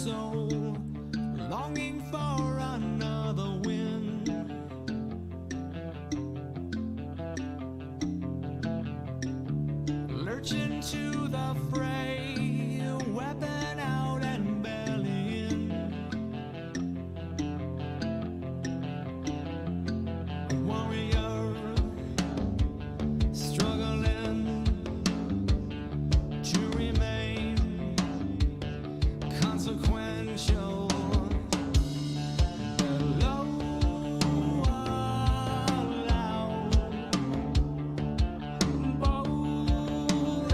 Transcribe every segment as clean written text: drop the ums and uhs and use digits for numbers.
soul, longing for another wind. Lurching to the fray, weapon out and belly in. Warrior, struggling to remain consequential. Low, loud, bold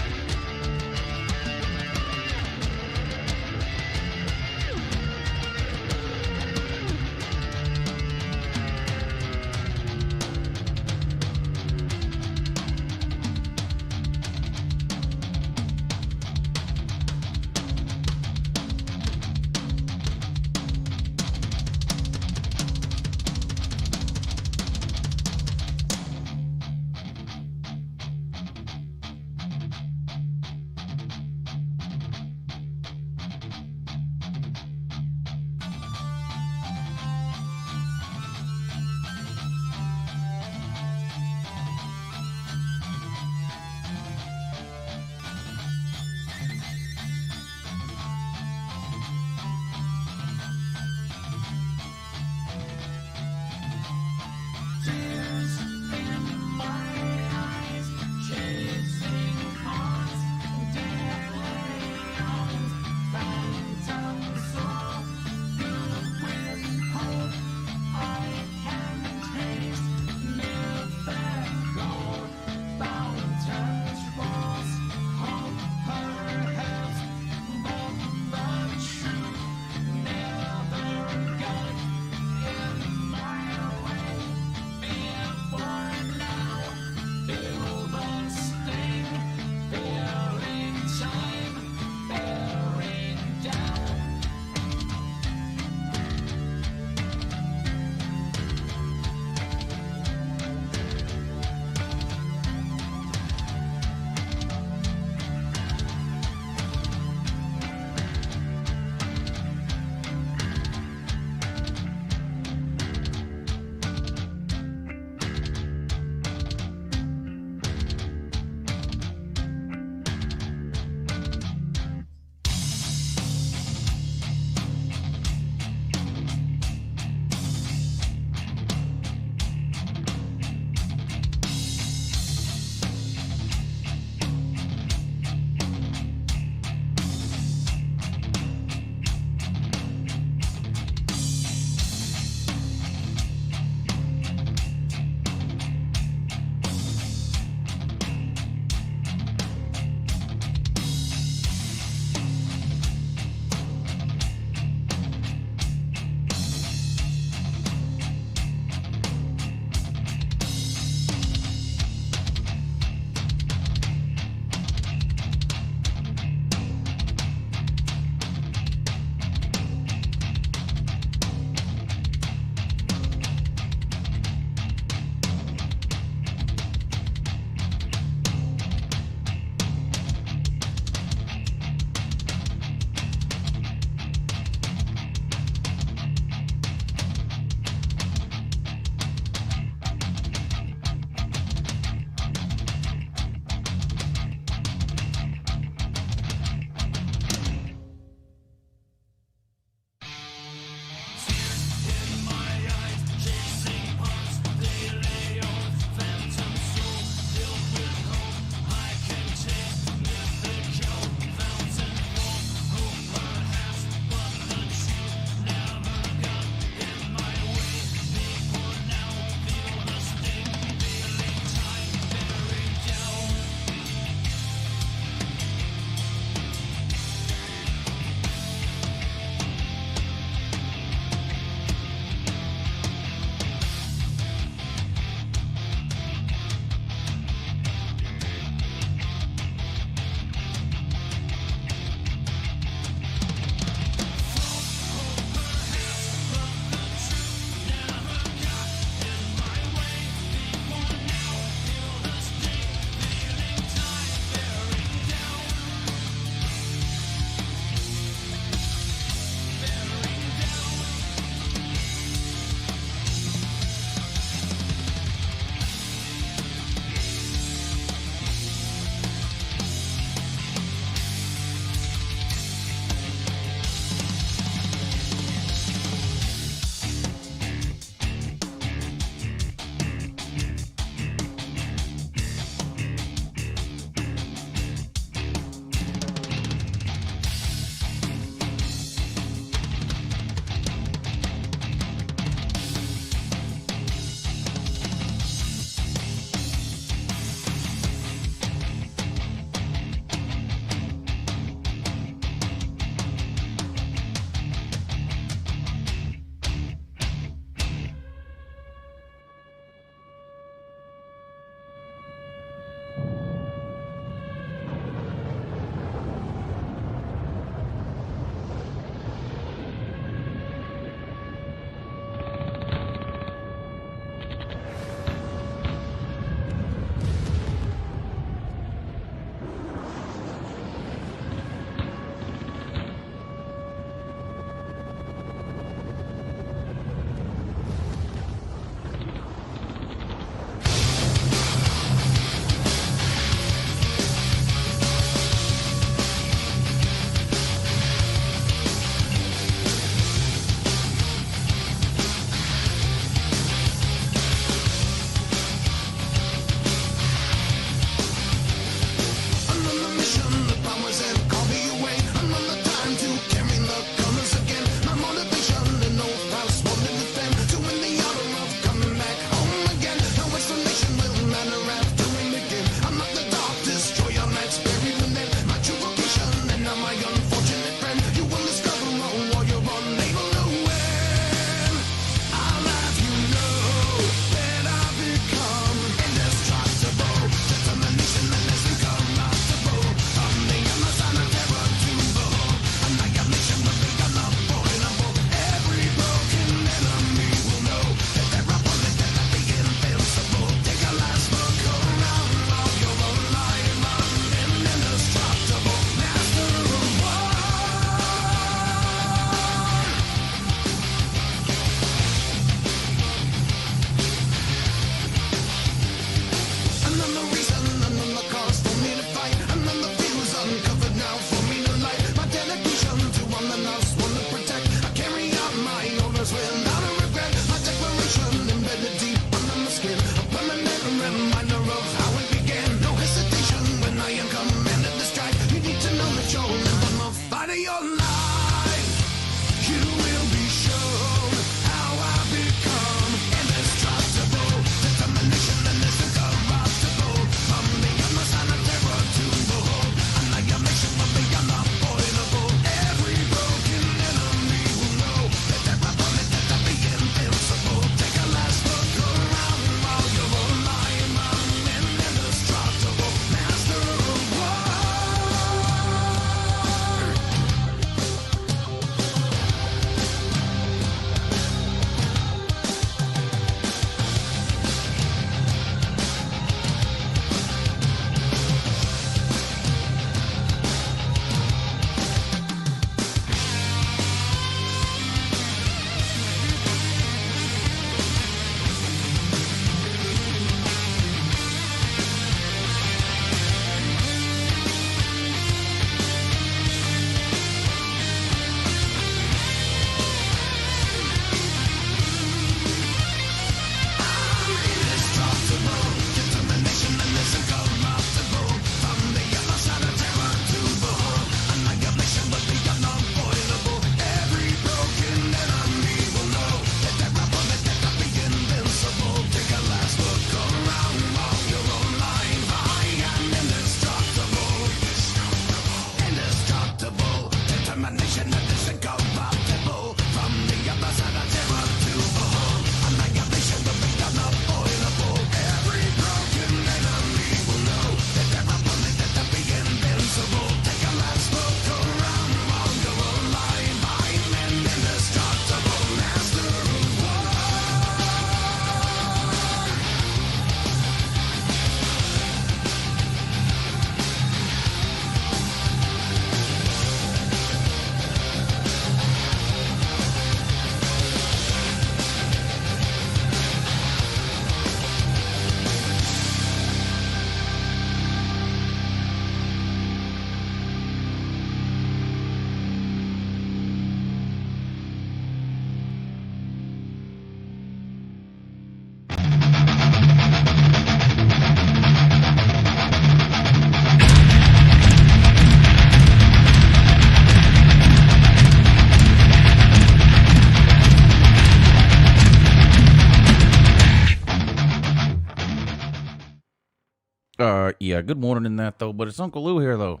Yeah, good morning in that, though, but it's Uncle Lou here, though.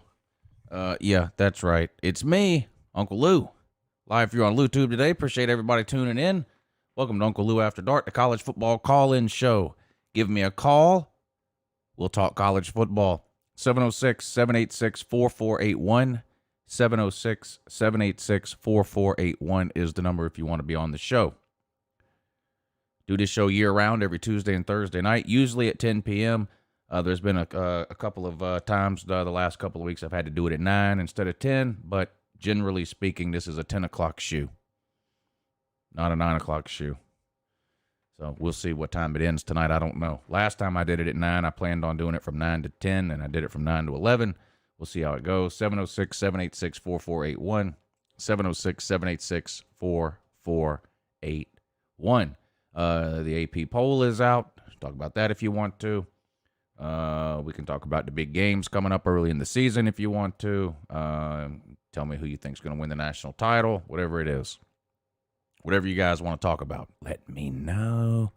Yeah, that's right. It's me, Uncle Lou. Live for you on LouTube today. Appreciate everybody tuning in. Welcome to Uncle Lou After Dark, the college football call-in show. Give me a call. We'll talk college football. 706-786-4481. 706-786-4481 is the number if you want to be on the show. Do this show year-round every Tuesday and Thursday night, usually at 10 p.m., there's been a couple of times the last couple of weeks I've had to do it at 9 instead of 10, but generally speaking, this is a 10 o'clock shoe, not a 9 o'clock shoe. So we'll see what time it ends tonight. I don't know. Last time I did it at 9, I planned on doing it from 9 to 10, and I did it from 9 to 11. We'll see how it goes. 706-786-4481. 706-786-4481. The AP poll is out. Talk about that if you want to. We can talk about the big games coming up early in the season if you want to. Tell me who you think is going to win the national title, whatever it is. Whatever you guys want to talk about, let me know.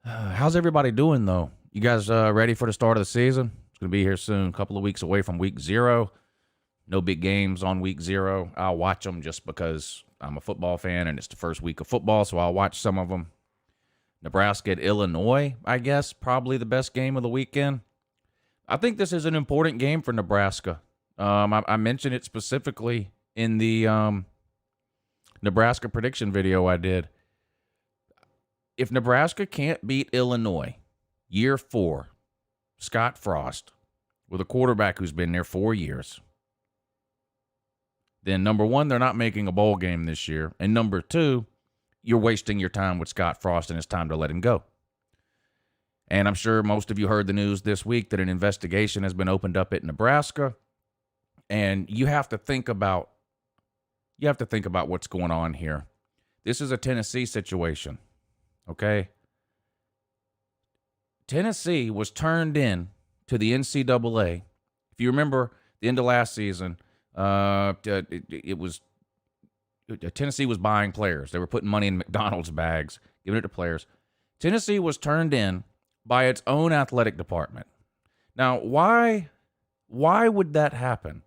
How's everybody doing, though? You guys ready for the start of the season? It's going to be here soon, a couple of weeks away from week 0. No big games on week 0. I'll watch them just because I'm a football fan and it's the first week of football, so I'll watch some of them. Nebraska at Illinois, I guess, probably the best game of the weekend. I think this is an important game for Nebraska. I mentioned it specifically in the Nebraska prediction video I did. If Nebraska can't beat Illinois, year 4, Scott Frost, with a quarterback who's been there 4 years, then number 1, they're not making a bowl game this year, and number 2, you're wasting your time with Scott Frost, and it's time to let him go. And I'm sure most of you heard the news this week that an investigation has been opened up at Nebraska, and you have to think about what's going on here. This is a Tennessee situation, okay? Tennessee was turned in to the NCAA. If you remember the end of last season, Tennessee was buying players. They were putting money in McDonald's bags, giving it to players. Tennessee was turned in by its own athletic department. Now, why would that happen?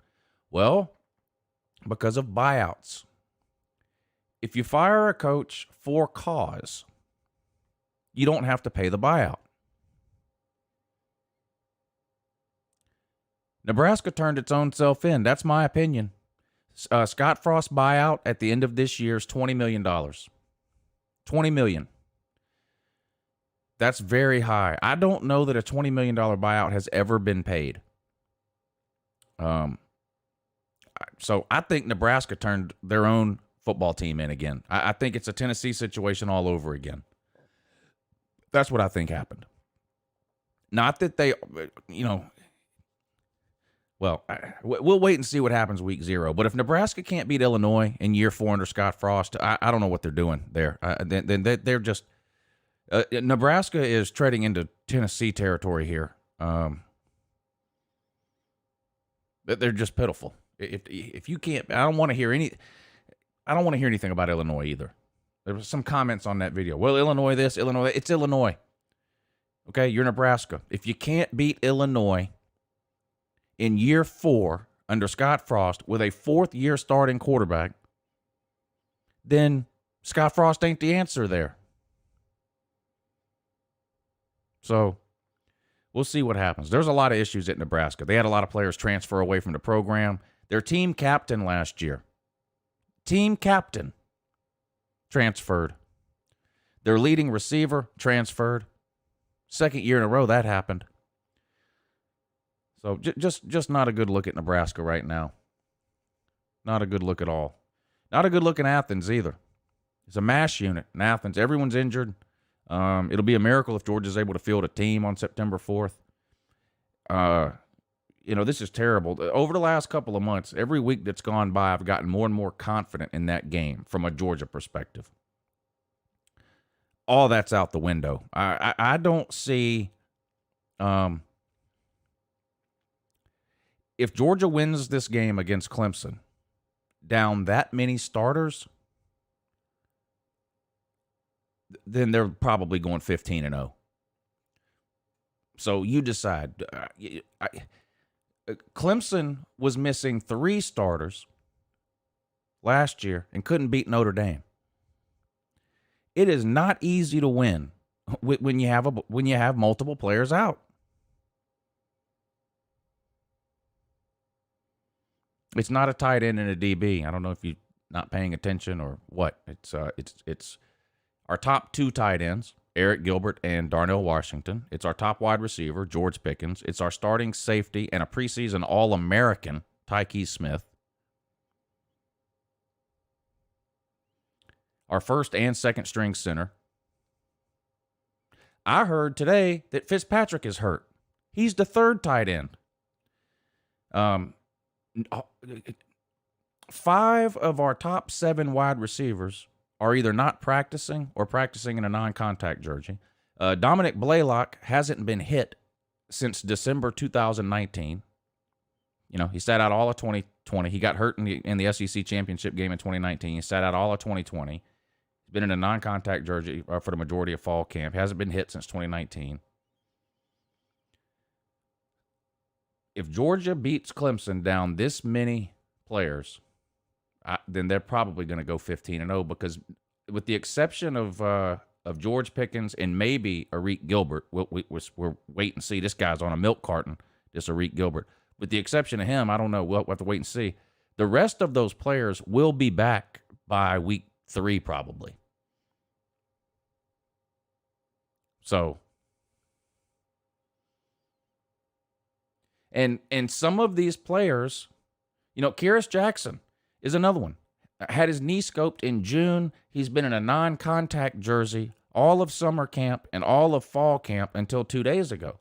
Well, because of buyouts. If you fire a coach for cause, you don't have to pay the buyout. Nebraska turned its own self in. That's my opinion. Scott Frost buyout at the end of this year is $20 million. $20 million. That's very high. I don't know that a $20 million buyout has ever been paid. So I think Nebraska turned their own football team in again. I think it's a Tennessee situation all over again. That's what I think happened. Not that they, well, we'll wait and see what happens week 0. But if Nebraska can't beat Illinois in year 4 under Scott Frost, I don't know what they're doing there. Then they're just Nebraska is treading into Tennessee territory here. They're just pitiful. If you can't, I don't want to hear anything about Illinois either. There was some comments on that video. Well, Illinois this, Illinois that. It's Illinois. Okay, you're Nebraska. If you can't beat Illinois in year 4 under Scott Frost with a 4th-year starting quarterback, then Scott Frost ain't the answer there. So we'll see what happens. There's a lot of issues at Nebraska. They had a lot of players transfer away from the program. Their team captain last year, transferred. Their leading receiver transferred. 2nd year in a row that happened. So just not a good look at Nebraska right now. Not a good look at all. Not a good look in Athens either. It's a mash unit in Athens. Everyone's injured. It'll be a miracle if Georgia's able to field a team on September 4th. This is terrible. Over the last couple of months, every week that's gone by, I've gotten more and more confident in that game from a Georgia perspective. All that's out the window. I don't see if Georgia wins this game against Clemson, down that many starters, then they're probably going 15-0. So you decide. Clemson was missing 3 starters last year and couldn't beat Notre Dame. It is not easy to win when you have multiple players out. It's not a tight end and a DB. I don't know if you're not paying attention or what. It's our top 2 tight ends, Eric Gilbert and Darnell Washington. It's our top wide receiver, George Pickens. It's our starting safety and a preseason All-American, Tyke Smith. Our first and second string center. I heard today that Fitzpatrick is hurt. He's the 3rd tight end. 5 of our top 7 wide receivers are either not practicing or practicing in a non-contact jersey. Dominic Blaylock hasn't been hit since December 2019. He sat out all of 2020. He got hurt in the SEC championship game in 2019. He sat out all of 2020. He's been in a non-contact jersey for the majority of fall camp. Hasn't been hit since 2019. If Georgia beats Clemson down this many players, then they're probably going to go 15-0 because, with the exception of George Pickens and maybe Arik Gilbert, we're wait and see. This guy's on a milk carton, this Arik Gilbert. With the exception of him, I don't know. We'll have to wait and see. The rest of those players will be back by week 3 probably. So, and some of these players, Kyrus Jackson is another one. Had his knee scoped in June. He's been in a non-contact jersey all of summer camp and all of fall camp until 2 days ago.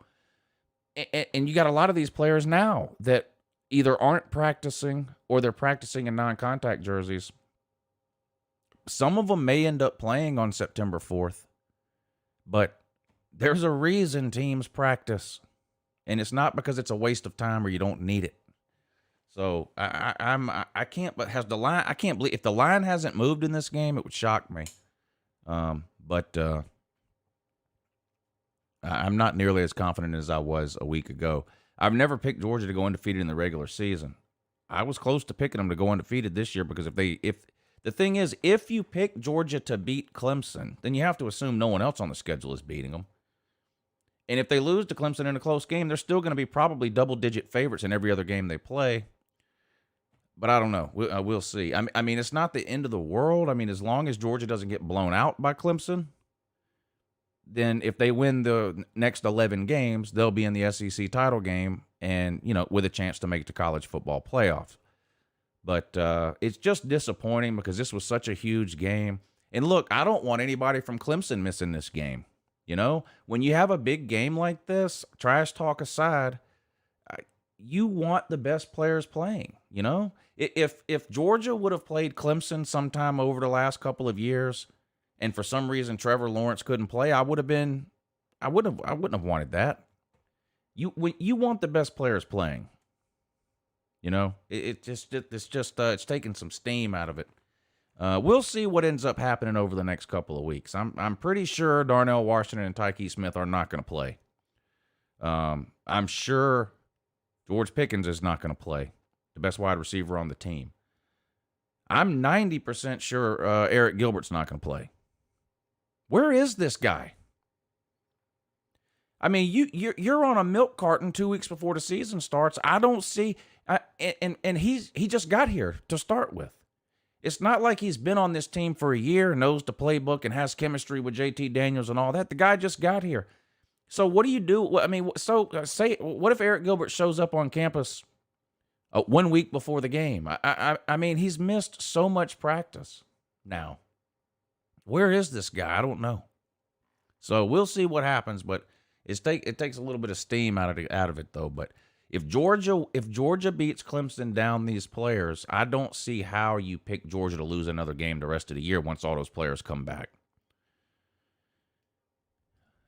And you got a lot of these players now that either aren't practicing or they're practicing in non-contact jerseys. Some of them may end up playing on September 4th, but there's a reason teams practice, and it's not because it's a waste of time or you don't need it. So I can't. But has the line? I can't believe if the line hasn't moved in this game, it would shock me. But I'm not nearly as confident as I was a week ago. I've never picked Georgia to go undefeated in the regular season. I was close to picking them to go undefeated this year because if the thing is, if you pick Georgia to beat Clemson, then you have to assume no one else on the schedule is beating them. And if they lose to Clemson in a close game, they're still going to be probably double-digit favorites in every other game they play. But I don't know. We'll see. I mean, it's not the end of the world. I mean, as long as Georgia doesn't get blown out by Clemson, then if they win the next 11 games, they'll be in the SEC title game and, with a chance to make it to college football playoffs. But it's just disappointing because this was such a huge game. And look, I don't want anybody from Clemson missing this game. When you have a big game like this, trash talk aside, you want the best players playing. If Georgia would have played Clemson sometime over the last couple of years, and for some reason Trevor Lawrence couldn't play, I wouldn't have wanted that. You want the best players playing. It's taking some steam out of it. We'll see what ends up happening over the next couple of weeks. I'm pretty sure Darnell Washington and Tyke Smith are not going to play. I'm sure George Pickens is not going to play, the best wide receiver on the team. I'm 90% sure Eric Gilbert's not going to play. Where is this guy? I mean, you're on a milk carton 2 weeks before the season starts. I don't see, and he just got here to start with. It's not like he's been on this team for a year, knows the playbook, and has chemistry with JT Daniels and all that. The guy just got here. So what do you do? I mean, what if Eric Gilbert shows up on campus 1 week before the game? I mean, he's missed so much practice now. Where is this guy? I don't know. So we'll see what happens, but it takes a little bit of steam out of it though. But if Georgia beats Clemson down these players, I don't see how you pick Georgia to lose another game the rest of the year once all those players come back.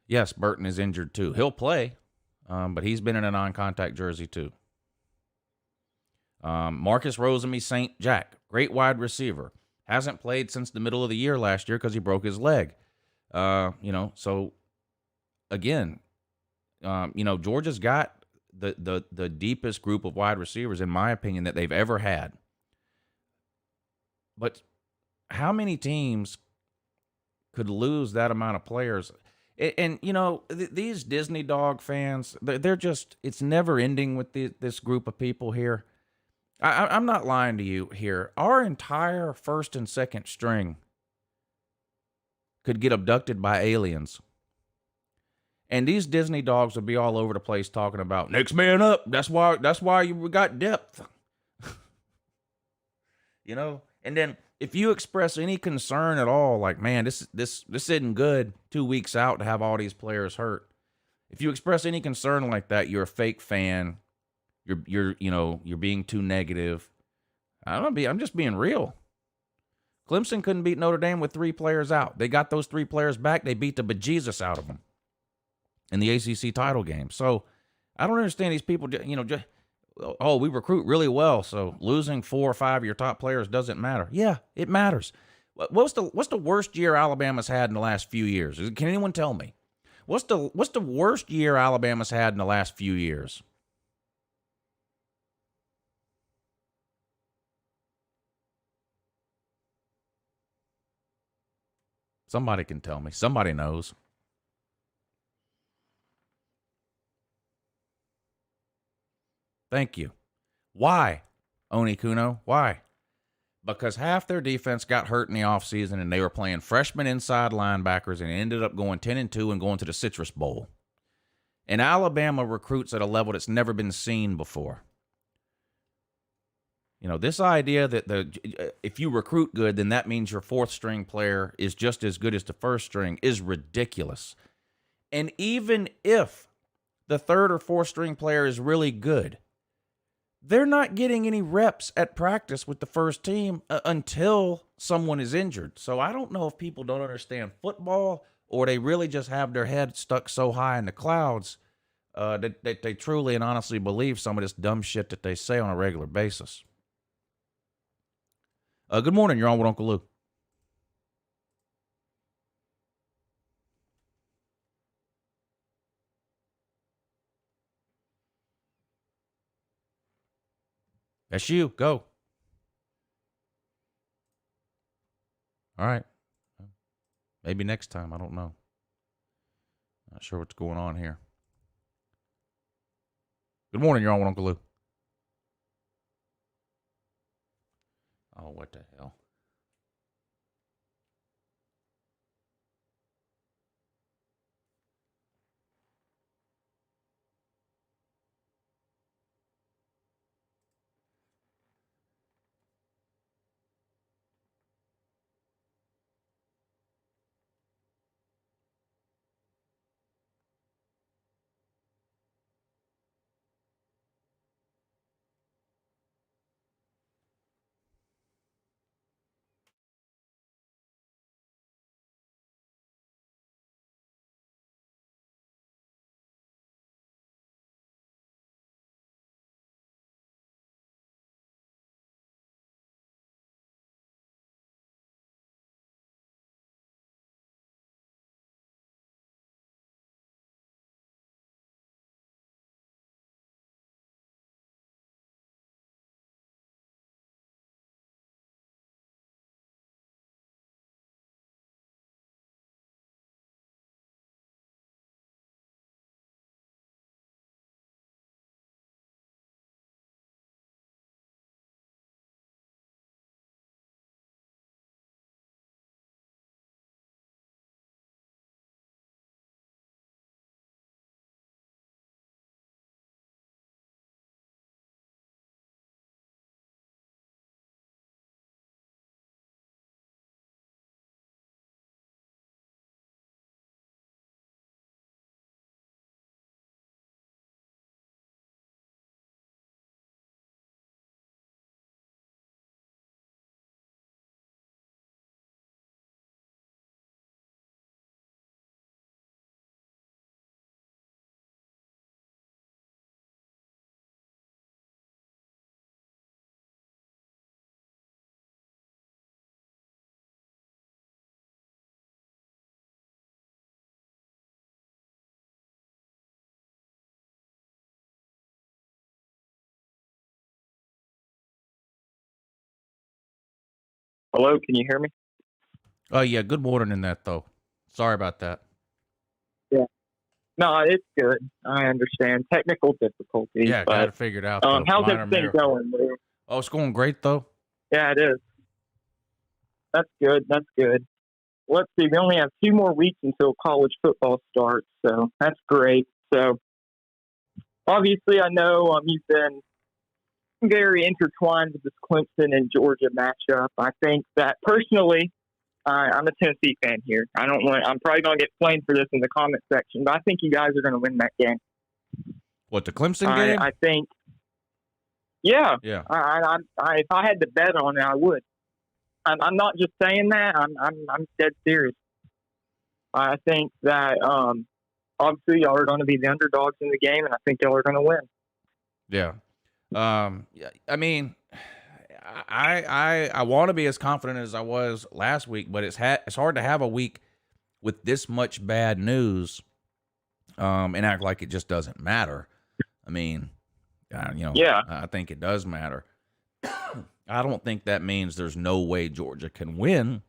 Yes, Burton is injured too. He'll play, but he's been in a non-contact jersey too. Marcus Rosemy St. Jack, great wide receiver. Hasn't played since the middle of the year last year because he broke his leg. So again, Georgia's got the deepest group of wide receivers, in my opinion, that they've ever had. But how many teams could lose that amount of players? And these Disney dog fans, they're just, it's never ending with this group of people here. I'm not lying to you here. Our entire first and second string could get abducted by aliens. And these Disney dogs would be all over the place talking about next man up. That's why we got depth. And then if you express any concern at all, like, man, this isn't good 2 weeks out to have all these players hurt. If you express any concern like that, you're a fake fan. You're being too negative. I'm just being real. Clemson couldn't beat Notre Dame with 3 players out. They got those 3 players back. They beat the bejesus out of them in the ACC title game. So I don't understand these people. We recruit really well, so losing 4 or 5 of your top players doesn't matter. Yeah, it matters. What's the worst year Alabama's had in the last few years? Can anyone tell me? What's the worst year Alabama's had in the last few years? Somebody can tell me. Somebody knows. Thank you. Why, Oni Kuno? Why? Because half their defense got hurt in the offseason and they were playing freshman inside linebackers and ended up going 10-2 and going to the Citrus Bowl. And Alabama recruits at a level that's never been seen before. This idea that if you recruit good, then that means your 4th string player is just as good as the 1st string is ridiculous. And even if the 3rd or 4th string player is really good, they're not getting any reps at practice with the first team until someone is injured. So I don't know if people don't understand football or they really just have their head stuck so high in the clouds that they truly and honestly believe some of this dumb shit that they say on a regular basis. Good morning. You're on with Uncle Lou. That's you. Go. All right. Maybe next time. I don't know. Not sure what's going on here. Good morning. You're on with Uncle Lou. Oh, what the hell? Hello, can you hear me? Oh, yeah, good morning in that, though. Sorry about that. Yeah. No, it's good. I understand technical difficulties, Yeah, got but it figured out, though. how's Minor everything miracle. going, Lou? Oh, it's going great, though. Yeah, it is. That's good. That's good. Let's see. We only have 2 more weeks until college football starts, so that's great. So obviously, I know you've been very intertwined with this Clemson and Georgia matchup. I think that personally, I'm a Tennessee fan here. I'm probably going to get flamed for this in the comment section, but I think you guys are going to win that game. What, the Clemson game? I think. Yeah. Yeah. If I had to bet on it, I would. I'm not just saying that. I'm dead serious. I think that obviously y'all are going to be the underdogs in the game, and I think y'all are going to win. Yeah. I mean, I want to be as confident as I was last week, but it's hard to have a week with this much bad news, and act like it just doesn't matter. I mean, Yeah. I think it does matter. I don't think that means there's no way Georgia can win.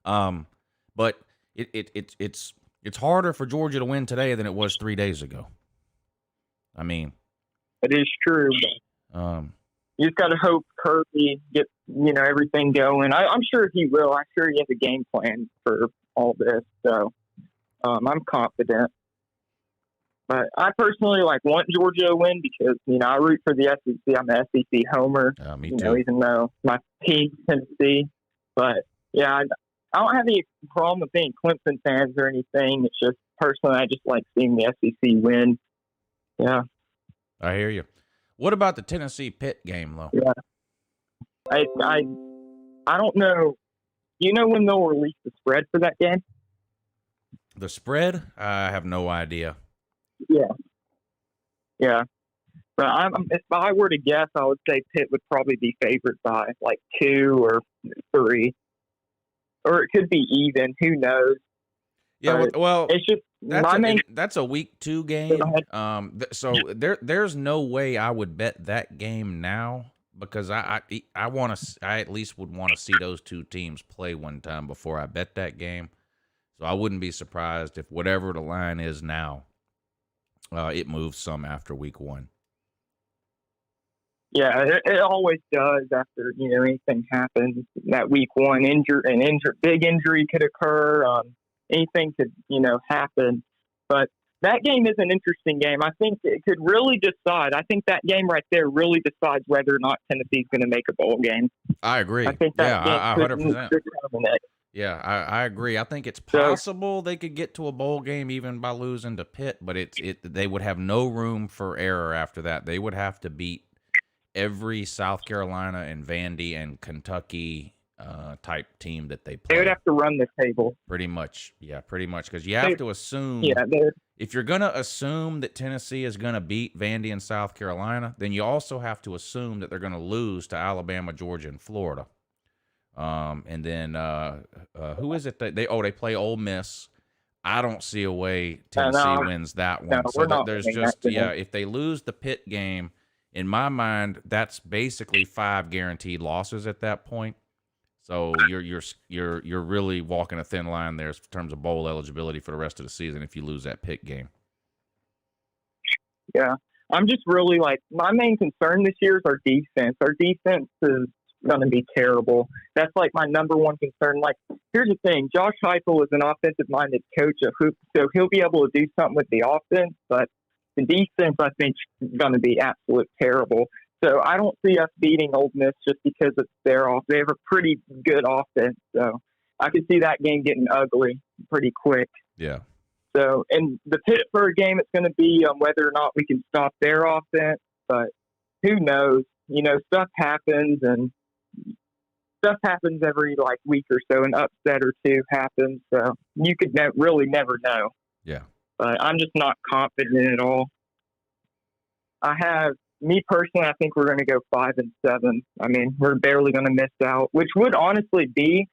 But it's harder for Georgia to win today than it was 3 days ago. I mean, it is true. You just got to hope Kirby gets everything going. I'm sure he will. I'm sure he has a game plan for all this. So I'm confident. But I personally want Georgia to win because I root for the SEC. I'm an SEC homer. Me too. Even though my team's Tennessee. But yeah, I don't have any problem with being Clemson fans or anything. It's just personally, I just like seeing the SEC win. Yeah. I hear you. What about the Tennessee Pitt game, though? Yeah. I don't know. Do you know when they'll release the spread for that game? The spread? I have no idea. Yeah. Yeah. But if I were to guess, I would say Pitt would probably be favored by 2 or 3. Or it could be even. Who knows? Yeah, well, it's just that's a week 2 game. So there's no way I would bet that game now because I at least would want to see those 2 teams play one time before I bet that game. So I wouldn't be surprised if whatever the line is now, it moves some after week 1. Yeah, it always does after anything happens. That week 1 big injury could occur. Anything could happen. But that game is an interesting game. I think it could really decide. I think that game right there really decides whether or not Tennessee's going to make a bowl game. I agree. I think that I 100%. It. Yeah, I agree. I think it's possible they could get to a bowl game even by losing to Pitt, but they would have no room for error after that. They would have to beat every South Carolina and Vandy and Kentucky type team that they play. They would have to run the table. Pretty much. Yeah, pretty much. Because you have to assume. Yeah, if you're going to assume that Tennessee is going to beat Vandy and South Carolina, then you also have to assume that they're going to lose to Alabama, Georgia, and Florida. And then who is it that they play Ole Miss? I don't see a way Tennessee wins that one. So there's just if they lose the Pitt game, in my mind, that's basically 5 guaranteed losses at that point. So you're really walking a thin line there in terms of bowl eligibility for the rest of the season if you lose that Pitt game. Yeah, I'm just really my main concern this year is our defense. Our defense is going to be terrible. That's my number one concern. Here's the thing: Josh Heupel is an offensive-minded coach, so he'll be able to do something with the offense, but the defense, I think, is going to be absolute terrible. So I don't see us beating Ole Miss just because it's their off. They have a pretty good offense, so I could see that game getting ugly pretty quick. Yeah. So in the Pittsburgh game, it's going to be whether or not we can stop their offense, but who knows? Stuff happens, and stuff happens every week or so. An upset or 2 happens, so you could really never know. Yeah. But I'm just not confident at all. Me personally, I think we're going to go 5-7. I mean, we're barely going to miss out, which would honestly be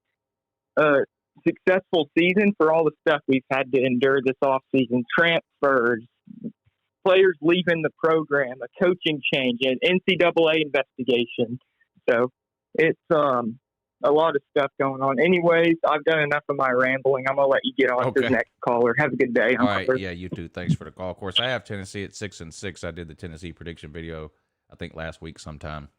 a successful season for all the stuff we've had to endure this offseason. Transfers, players leaving the program, a coaching change, an NCAA investigation. So it's a lot of stuff going on. Anyways, I've done enough of my rambling. I'm gonna let you get on to the next caller. Have a good day. All right, yeah, you too. Thanks for the call. Of course, I have Tennessee at 6-6. I did the Tennessee prediction video, I think last week sometime.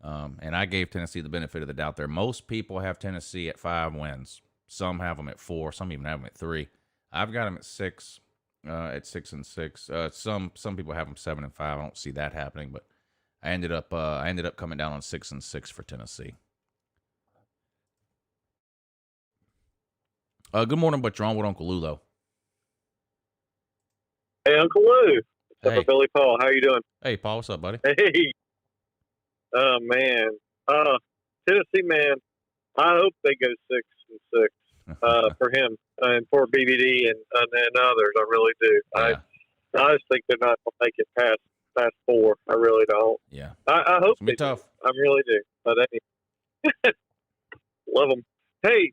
And I gave Tennessee the benefit of the doubt there. Most people have Tennessee at 5 wins. Some have them at 4. Some even have them at 3. I've got them at 6, at 6-6. Some people have them 7-5. I don't see that happening, but I ended up coming down on 6-6 for Tennessee. Good morning, but you're on with Uncle Lou, though. Hey, Uncle Lou. What's Hey. up, Billy Paul? How you doing? Hey, Paul, what's up, buddy? Hey. Oh, man. Tennessee, man, I hope they go 6-6 for him and for BBD and others. I really do. Yeah. I just think they're not going to make it past 4. I really don't. Yeah. I hope It's going to be they tough. do. I really do. But anyway, love them. Hey,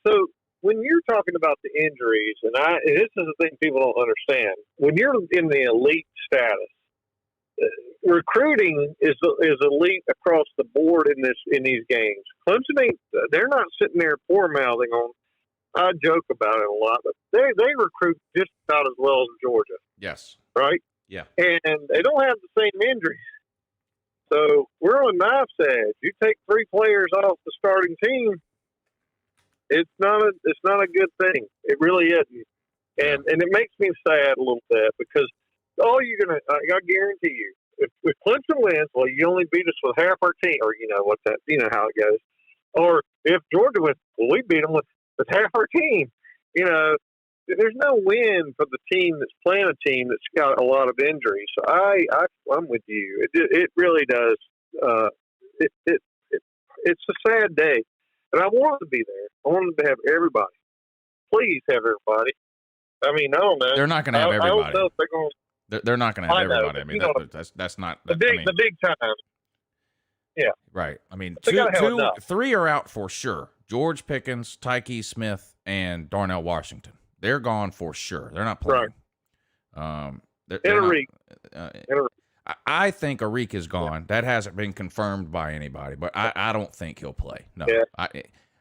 so when you're talking about the injuries, and this is the thing people don't understand. When you're in the elite status, recruiting is elite across the board in these games. Clemson they're not sitting there poor mouthing on. I joke about it a lot, but they recruit just about as well as Georgia, Yes. right? Yeah. And they don't have the same injuries. So we're on knife's edge. You take 3 players off the starting team, it's not a good thing. It really isn't. And it makes me sad a little bit because I guarantee you, if Clemson wins, well, you only beat us with half our team, or you know how it goes. Or if Georgia wins, well, we beat them with half our team. You know, there's no win for the team that's playing a team that's got a lot of injuries. So I'm with you. It really does. It's a sad day, and I want to be there. I want to have everybody. Please have everybody. I mean, I don't know. They're not going to have everybody. I don't know if they're going. They're not going to have I know, everybody. I mean, you know, that's not the big time. Yeah. Right. I mean, They gotta have enough. 3 are out for sure. George Pickens, Tyke Smith, and Darnell Washington. They're gone for sure. They're not playing. Right. Arik. I think Arik is gone. That hasn't been confirmed by anybody, but I don't think he'll play. No. Yeah.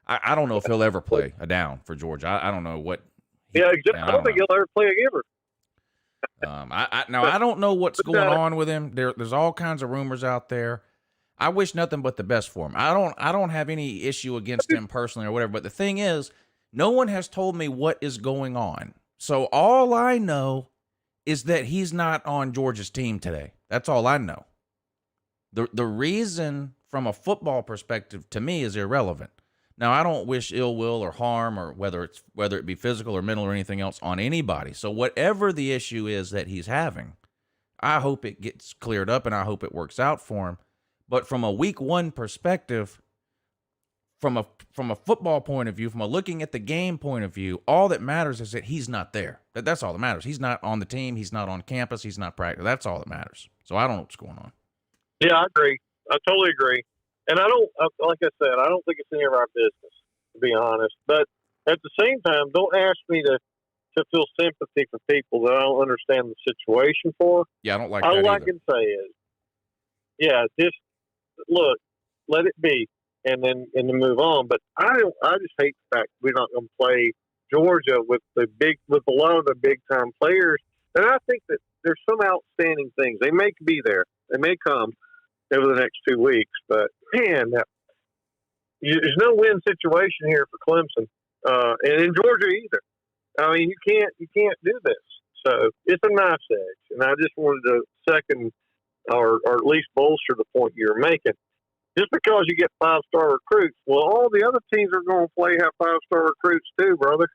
I don't know if he'll ever play a down for Georgia. I don't know what. I don't think he'll ever play a giver. I don't know what's going on with him. There's all kinds of rumors out there. I wish nothing but the best for him. I don't have any issue against him personally or whatever. But the thing is, no one has told me what is going on. So all I know is that he's not on Georgia's team today. That's all I know. The reason from a football perspective to me is irrelevant. Now, I don't wish ill will or harm or whether it be physical or mental or anything else on anybody. So whatever the issue is that he's having, I hope it gets cleared up and I hope it works out for him. But from a week 1 perspective, from a football point of view, from a looking at the game point of view, all that matters is that he's not there. That's all that matters. He's not on the team. He's not on campus. He's not practicing. That's all that matters. So I don't know what's going on. Yeah, I agree. I totally agree. And like I said, I don't think it's any of our business, to be honest. But at the same time, don't ask me to feel sympathy for people that I don't understand the situation for. Yeah, I don't like all that I either. can say is, just look, let it be, and then move on. But I just hate the fact we're not going to play Georgia with a lot of the big time players. And I think that there's some outstanding things. They may be there. They may come over the next 2 weeks. But man, there's no win situation here for Clemson, and in Georgia either. I mean, you can't do this. So it's a knife's edge, and I just wanted to second or at least bolster the point you're making. Just because you get 5-star recruits, well, all the other teams are going to play have 5-star recruits too, brother.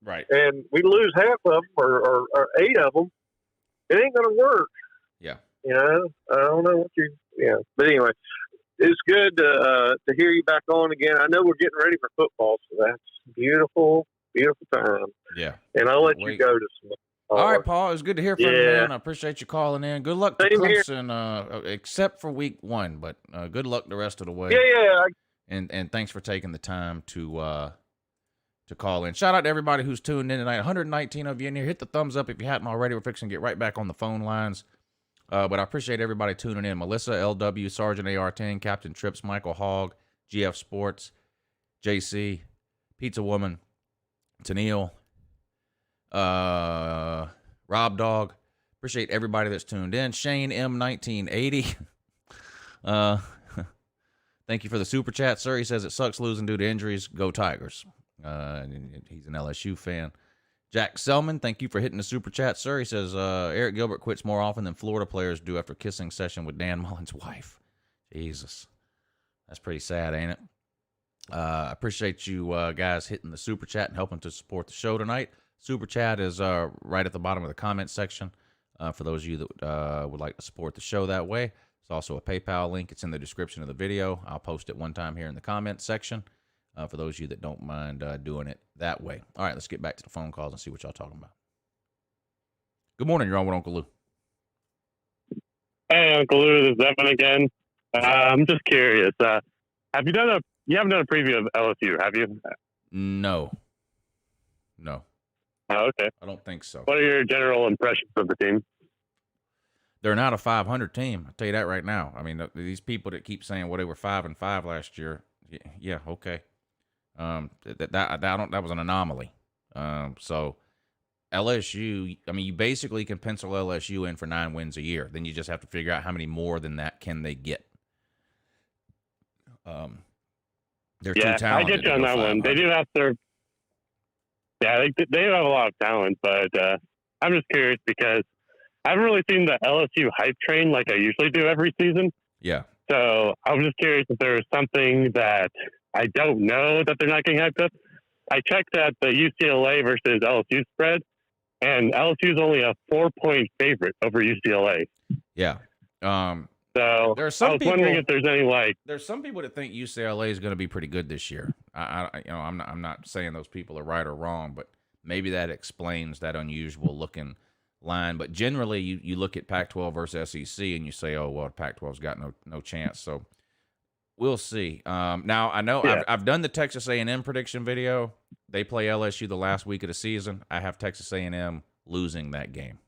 Right. And we lose half of them or 8 of them, it ain't going to work. Yeah. You know, I don't know what but anyway, it's good to hear you back on again. I know we're getting ready for football, so that's beautiful, beautiful time. Yeah. And I'll let you go to some. All right, Paul. It was good to hear from you, man. I appreciate you calling in. Good luck to Clemson, except for week 1, but good luck the rest of the way. Yeah. And thanks for taking the time to call in. Shout out to everybody who's tuned in tonight. 119 of you in here. Hit the thumbs up if you hadn't already. We're fixing to get right back on the phone lines. But I appreciate everybody tuning in. Melissa, LW, Sergeant AR10, Captain Trips, Michael Hogg, GF Sports, JC, Pizza Woman, Tennille, Rob Dog. Appreciate everybody that's tuned in. Shane M1980. Thank you for the super chat, sir. He says it sucks losing due to injuries. Go Tigers. He's an LSU fan. Jack Selman, thank you for hitting the super chat, sir. He says Eric Gilbert quits more often than Florida players do after kissing session with Dan Mullen's wife. Jesus. That's pretty sad, ain't it? I appreciate you guys hitting the super chat and helping to support the show tonight. Super chat is right at the bottom of the comment section for those of you that would like to support the show that way. There's also a PayPal link. It's in the description of the video. I'll post it one time here in the comment section for those of you that don't mind doing it that way. All right, let's get back to the phone calls and see what y'all talking about. Good morning. You're on with Uncle Lou. Hey, Uncle Lou, this is Evan again. I'm just curious. You haven't done a preview of LSU, have you? No. Oh, okay. I don't think so. What are your general impressions of the team? They're not a 500 team. I'll tell you that right now. I mean, these people that keep saying, well, they were 5-5 last year. Yeah, okay. That was an anomaly. So LSU, I mean, you basically can pencil LSU in for 9 wins a year. Then you just have to figure out how many more than that can they get. They're too talented. I get you on that one. They do have their, they do have a lot of talent, but I'm just curious because I haven't really seen the LSU hype train like I usually do every season. Yeah. So I was just curious if there was something that I don't know that they're not getting hyped up. I checked at the UCLA versus LSU spread, and LSU is only a 4-point favorite over UCLA. Yeah. So there are some I was people, wondering if there's any there's some people that think UCLA is going to be pretty good this year. I'm not saying those people are right or wrong, but maybe that explains that unusual looking line. But generally, you look at Pac-12 versus SEC and you say, oh well, Pac-12's got no chance. So we'll see. Now I know I've done the Texas A&M prediction video. They play LSU the last week of the season. I have Texas A&M losing that game.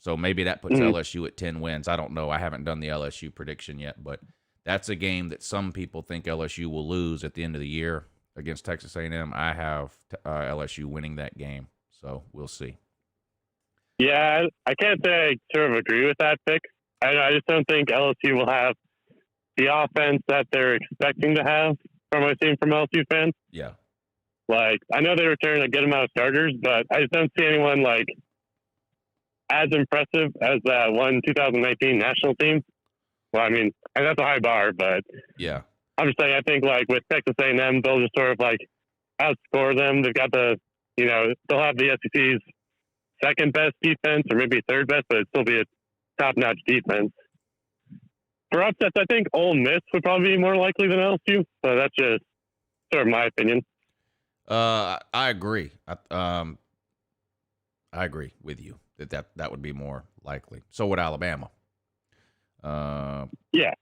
So maybe that puts LSU at 10 wins. I don't know. I haven't done the LSU prediction yet, but that's a game that some people think LSU will lose at the end of the year against Texas A&M. I have LSU winning that game, so we'll see. Yeah, I can't say I sort of agree with that pick. I just don't think LSU will have the offense that they're expecting to have from what I've seen from LSU fans. Yeah. Like, I know they return a good amount of starters, but I just don't see anyone as impressive as that one 2019 national team. Well, I mean, and that's a high bar, but yeah, I'm just saying, I think with Texas A&M, they'll just sort of outscore them. They've got they'll have the SEC's second best defense or maybe third best, but it'd still be a top-notch defense. For upsets, I think Ole Miss would probably be more likely than LSU, so that's just sort of my opinion. I agree. I agree with you that would be more likely. So would Alabama. Yeah.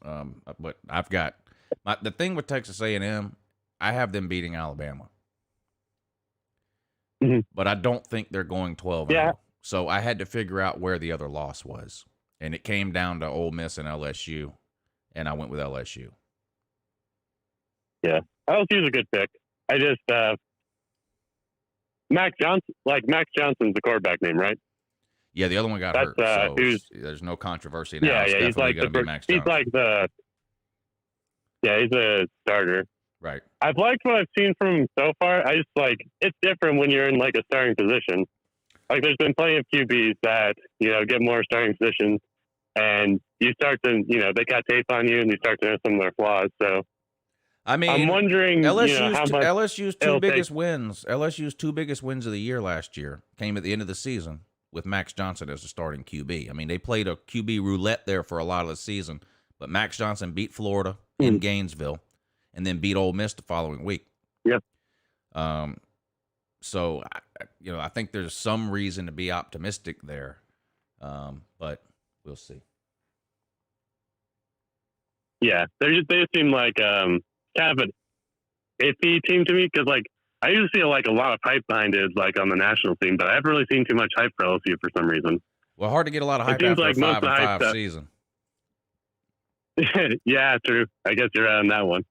But I've got the thing with Texas A&M. I have them beating Alabama, but I don't think they're going 12-0. Yeah. So I had to figure out where the other loss was, and it came down to Ole Miss and LSU, and I went with LSU. Yeah, LSU's a good pick. I just Max Johnson's the quarterback name, right? Yeah, the other one got hurt. So there's no controversy now. Yeah, he's like Max Johnson. He's a starter. Right. I've liked what I've seen from him so far. I just it's different when you're in a starting position. There's been plenty of QBs that get more starting positions, and you start to they got tape on you, and you start to know some of their flaws. So. I mean, I'm wondering LSU's two biggest wins. LSU's two biggest wins of the year last year came at the end of the season with Max Johnson as a starting QB. I mean, they played a QB roulette there for a lot of the season, but Max Johnson beat Florida in Gainesville and then beat Ole Miss the following week. Yep. So I think there's some reason to be optimistic there, but we'll see. Yeah, they just seem like kind of an iffy team to me because I usually see a lot of hype behind it on the national team, but I haven't really seen too much hype for LSU for some reason. Well, hard to get a lot of hype after a 5-5 season. Yeah, true. I guess you're right on that one.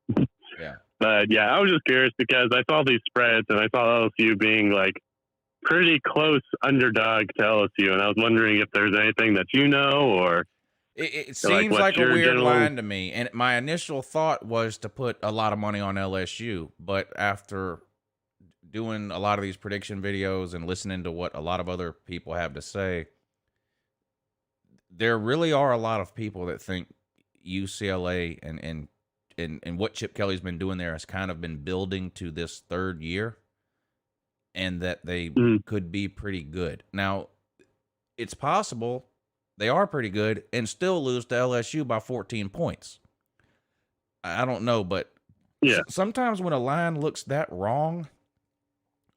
Yeah. But yeah, I was just curious because I saw these spreads and I saw LSU being like pretty close underdog to LSU, and I was wondering if there's anything that you know or. It seems like a weird line to me, and my initial thought was to put a lot of money on LSU, but after doing a lot of these prediction videos and listening to what a lot of other people have to say, there really are a lot of people that think UCLA and what Chip Kelly's been doing there has kind of been building to this third year, and that they could be pretty good. Now, it's possible they are pretty good and still lose to LSU by 14 points. I don't know, but yeah, sometimes when a line looks that wrong,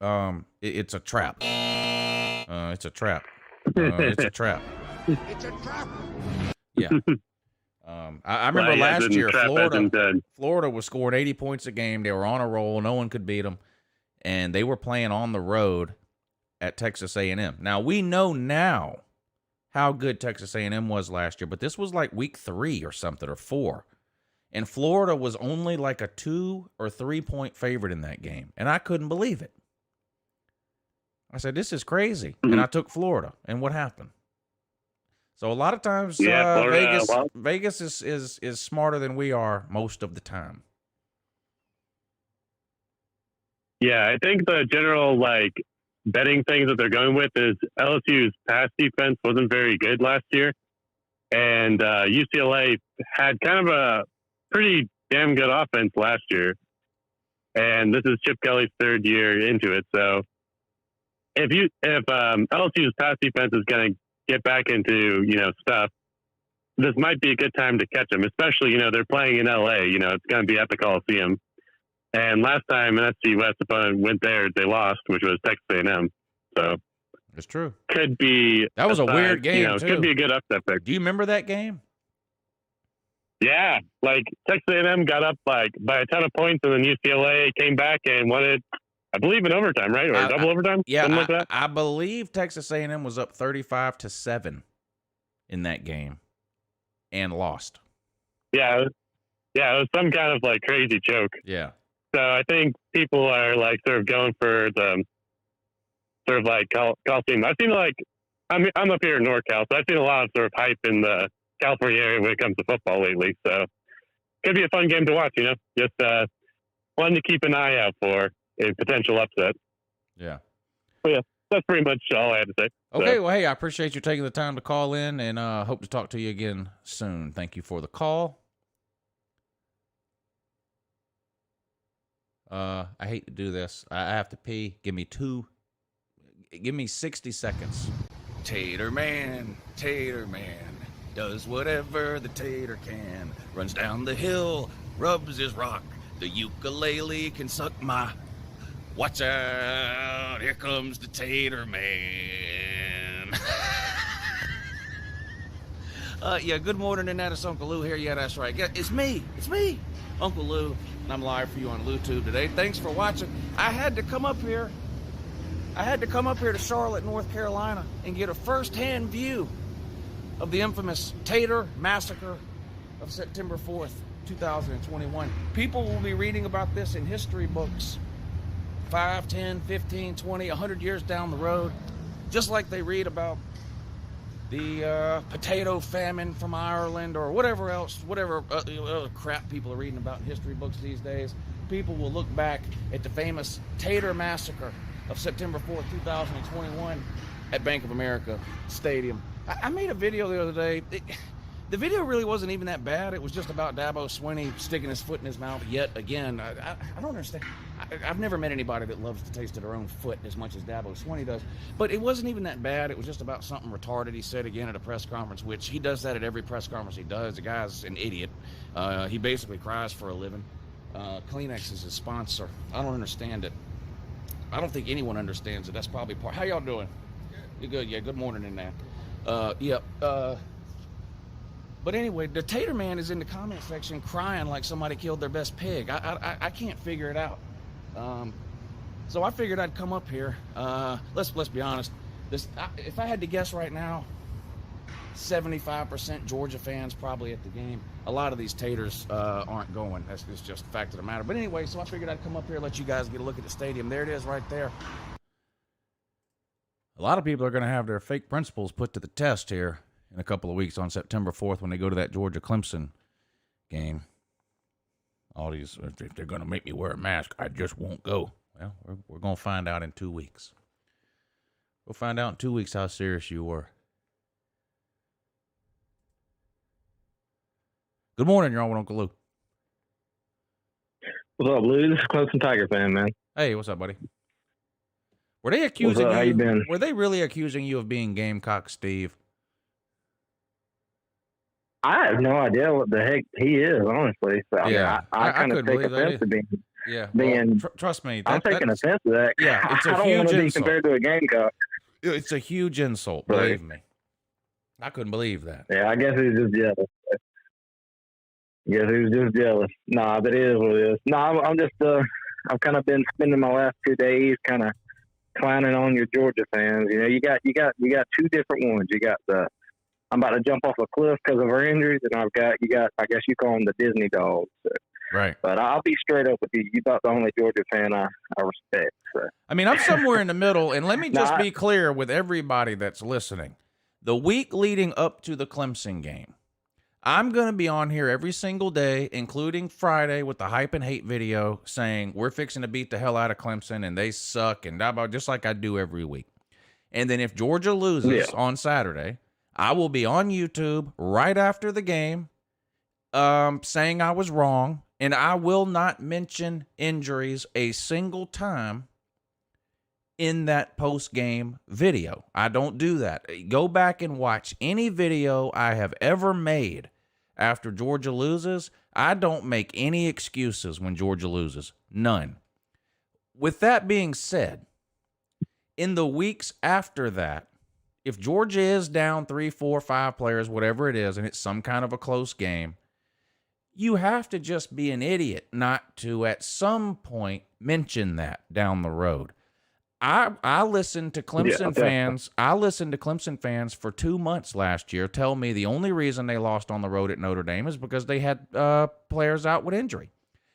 it's a trap. It's a trap. It's a trap. It's a trap. Yeah. I remember last year, Florida was scoring 80 points a game. They were on a roll. No one could beat them. And they were playing on the road at Texas A&M. Now, we know now how good Texas A&M was last year, but this was like week 3 or something, or 4. And Florida was only like a 2 or 3 point favorite in that game. And I couldn't believe it. I said, this is crazy. And I took Florida. And what happened? So a lot of times Vegas is smarter than we are most of the time. Yeah, I think the general betting things that they're going with is LSU's pass defense wasn't very good last year, and UCLA had kind of a pretty damn good offense last year, and this is Chip Kelly's third year into it. So if LSU's pass defense is going to get back into stuff, this might be a good time to catch them, especially they're playing in LA. It's going to be at the Coliseum. And last time an SC West opponent went there, they lost, which was Texas A&M. So it's true. Could be that was a weird game. Too. Could be a good upset pick. Do you remember that game? Yeah, Texas A&M got up by a ton of points, and then UCLA came back and won it, I believe, in overtime, right, or double overtime? Yeah, something like that. I believe Texas A&M was up 35-7 in that game and lost. Yeah, it was some kind of crazy choke. Yeah. So I think people are sort of going for the sort of Coliseum. I've seen I'm up here in NorCal, so I've seen a lot of sort of hype in the California area when it comes to football lately. So could be a fun game to watch. Just one to keep an eye out for a potential upset. Yeah. But yeah, that's pretty much all I had to say. Okay. So. Well, hey, I appreciate you taking the time to call in, and hope to talk to you again soon. Thank you for the call. I hate to do this. I have to pee. Give me 60 seconds. Tater man, does whatever the tater can. Runs down the hill, rubs his rock. The ukulele can suck my. Watch out, here comes the tater man. Yeah, good morning, and that is Uncle Lou here. Yeah, that's right. Yeah, it's me, Uncle Lou. And I'm live for you on LouTube today. Thanks for watching. I had to come up here to Charlotte, North Carolina, and get a first-hand view of the infamous Tater Massacre of September 4th, 2021. People will be reading about this in history books 5, 10, 15, 20, 100 years down the road, just like they read about the potato famine from Ireland or whatever else, whatever other crap people are reading about in history books these days. People will look back at the famous Tater Massacre of September 4th, 2021 at Bank of America Stadium. I made a video the other day. The video really wasn't even that bad. It was just about Dabo Swinney sticking his foot in his mouth yet again. I don't understand. I've never met anybody that loves the taste of their own foot as much as Dabo Swinney does. But it wasn't even that bad. It was just about something retarded he said again at a press conference, which he does that at every press conference he does. The guy's an idiot. He basically cries for a living. Kleenex is his sponsor. I don't understand it. I don't think anyone understands it. That's probably part. How y'all doing? You're good. Yeah, good morning in that. But anyway, the Tater Man is in the comment section crying like somebody killed their best pig. I can't figure it out. So I figured I'd come up here. Let's be honest. If I had to guess right now, 75% Georgia fans probably at the game. A lot of these taters aren't going. That's just a fact of the matter. But anyway, so I figured I'd come up here and let you guys get a look at the stadium. There it is right there. A lot of people are going to have their fake principles put to the test here in a couple of weeks on September 4th when they go to that Georgia-Clemson game. All these, if they're going to make me wear a mask, I just won't go. Well, we're going to find out in 2 weeks. We'll find out in 2 weeks how serious you were. Good morning, you're on with Uncle Lou. What's up, Lou? This is Clemson Tiger fan, man. Hey, what's up, buddy? Were they accusing What's up? How you you? been? Were they really accusing you of being Gamecock Steve? I have no idea what the heck he is, honestly. So, I kind of take offense to being. Yeah, being, trust me. I'm taking offense to that. Yeah, it's a I don't huge want to be insult. compared to a Gamecock. It's a huge insult, Right. believe me. I couldn't believe that. Yeah, I guess he was just jealous. Nah, but it is what it is. Nah, I'm just, I've kind of been spending my last 2 days kind of clowning on your Georgia fans. You know, you got two different ones. You got I'm about to jump off a cliff because of our injuries, and you got, I guess you call them the Disney dogs. So. Right. But I'll be straight up with you. You're about the only Georgia fan I respect. So. I mean, I'm somewhere in the middle, and let me just be clear with everybody that's listening. The week leading up to the Clemson game, I'm going to be on here every single day, including Friday, with the hype and hate video saying we're fixing to beat the hell out of Clemson, and they suck, and just like I do every week. And then if Georgia loses on Saturday, I will be on YouTube right after the game saying I was wrong, and I will not mention injuries a single time in that post-game video. I don't do that. Go back and watch any video I have ever made after Georgia loses. I don't make any excuses when Georgia loses. None. With that being said, in the weeks after that, if Georgia is down 3, 4, 5 players, whatever it is, and it's some kind of a close game, you have to just be an idiot not to at some point mention that down the road. I listened to Clemson fans. I listened to Clemson fans for 2 months last year tell me the only reason they lost on the road at Notre Dame is because they had players out with injury.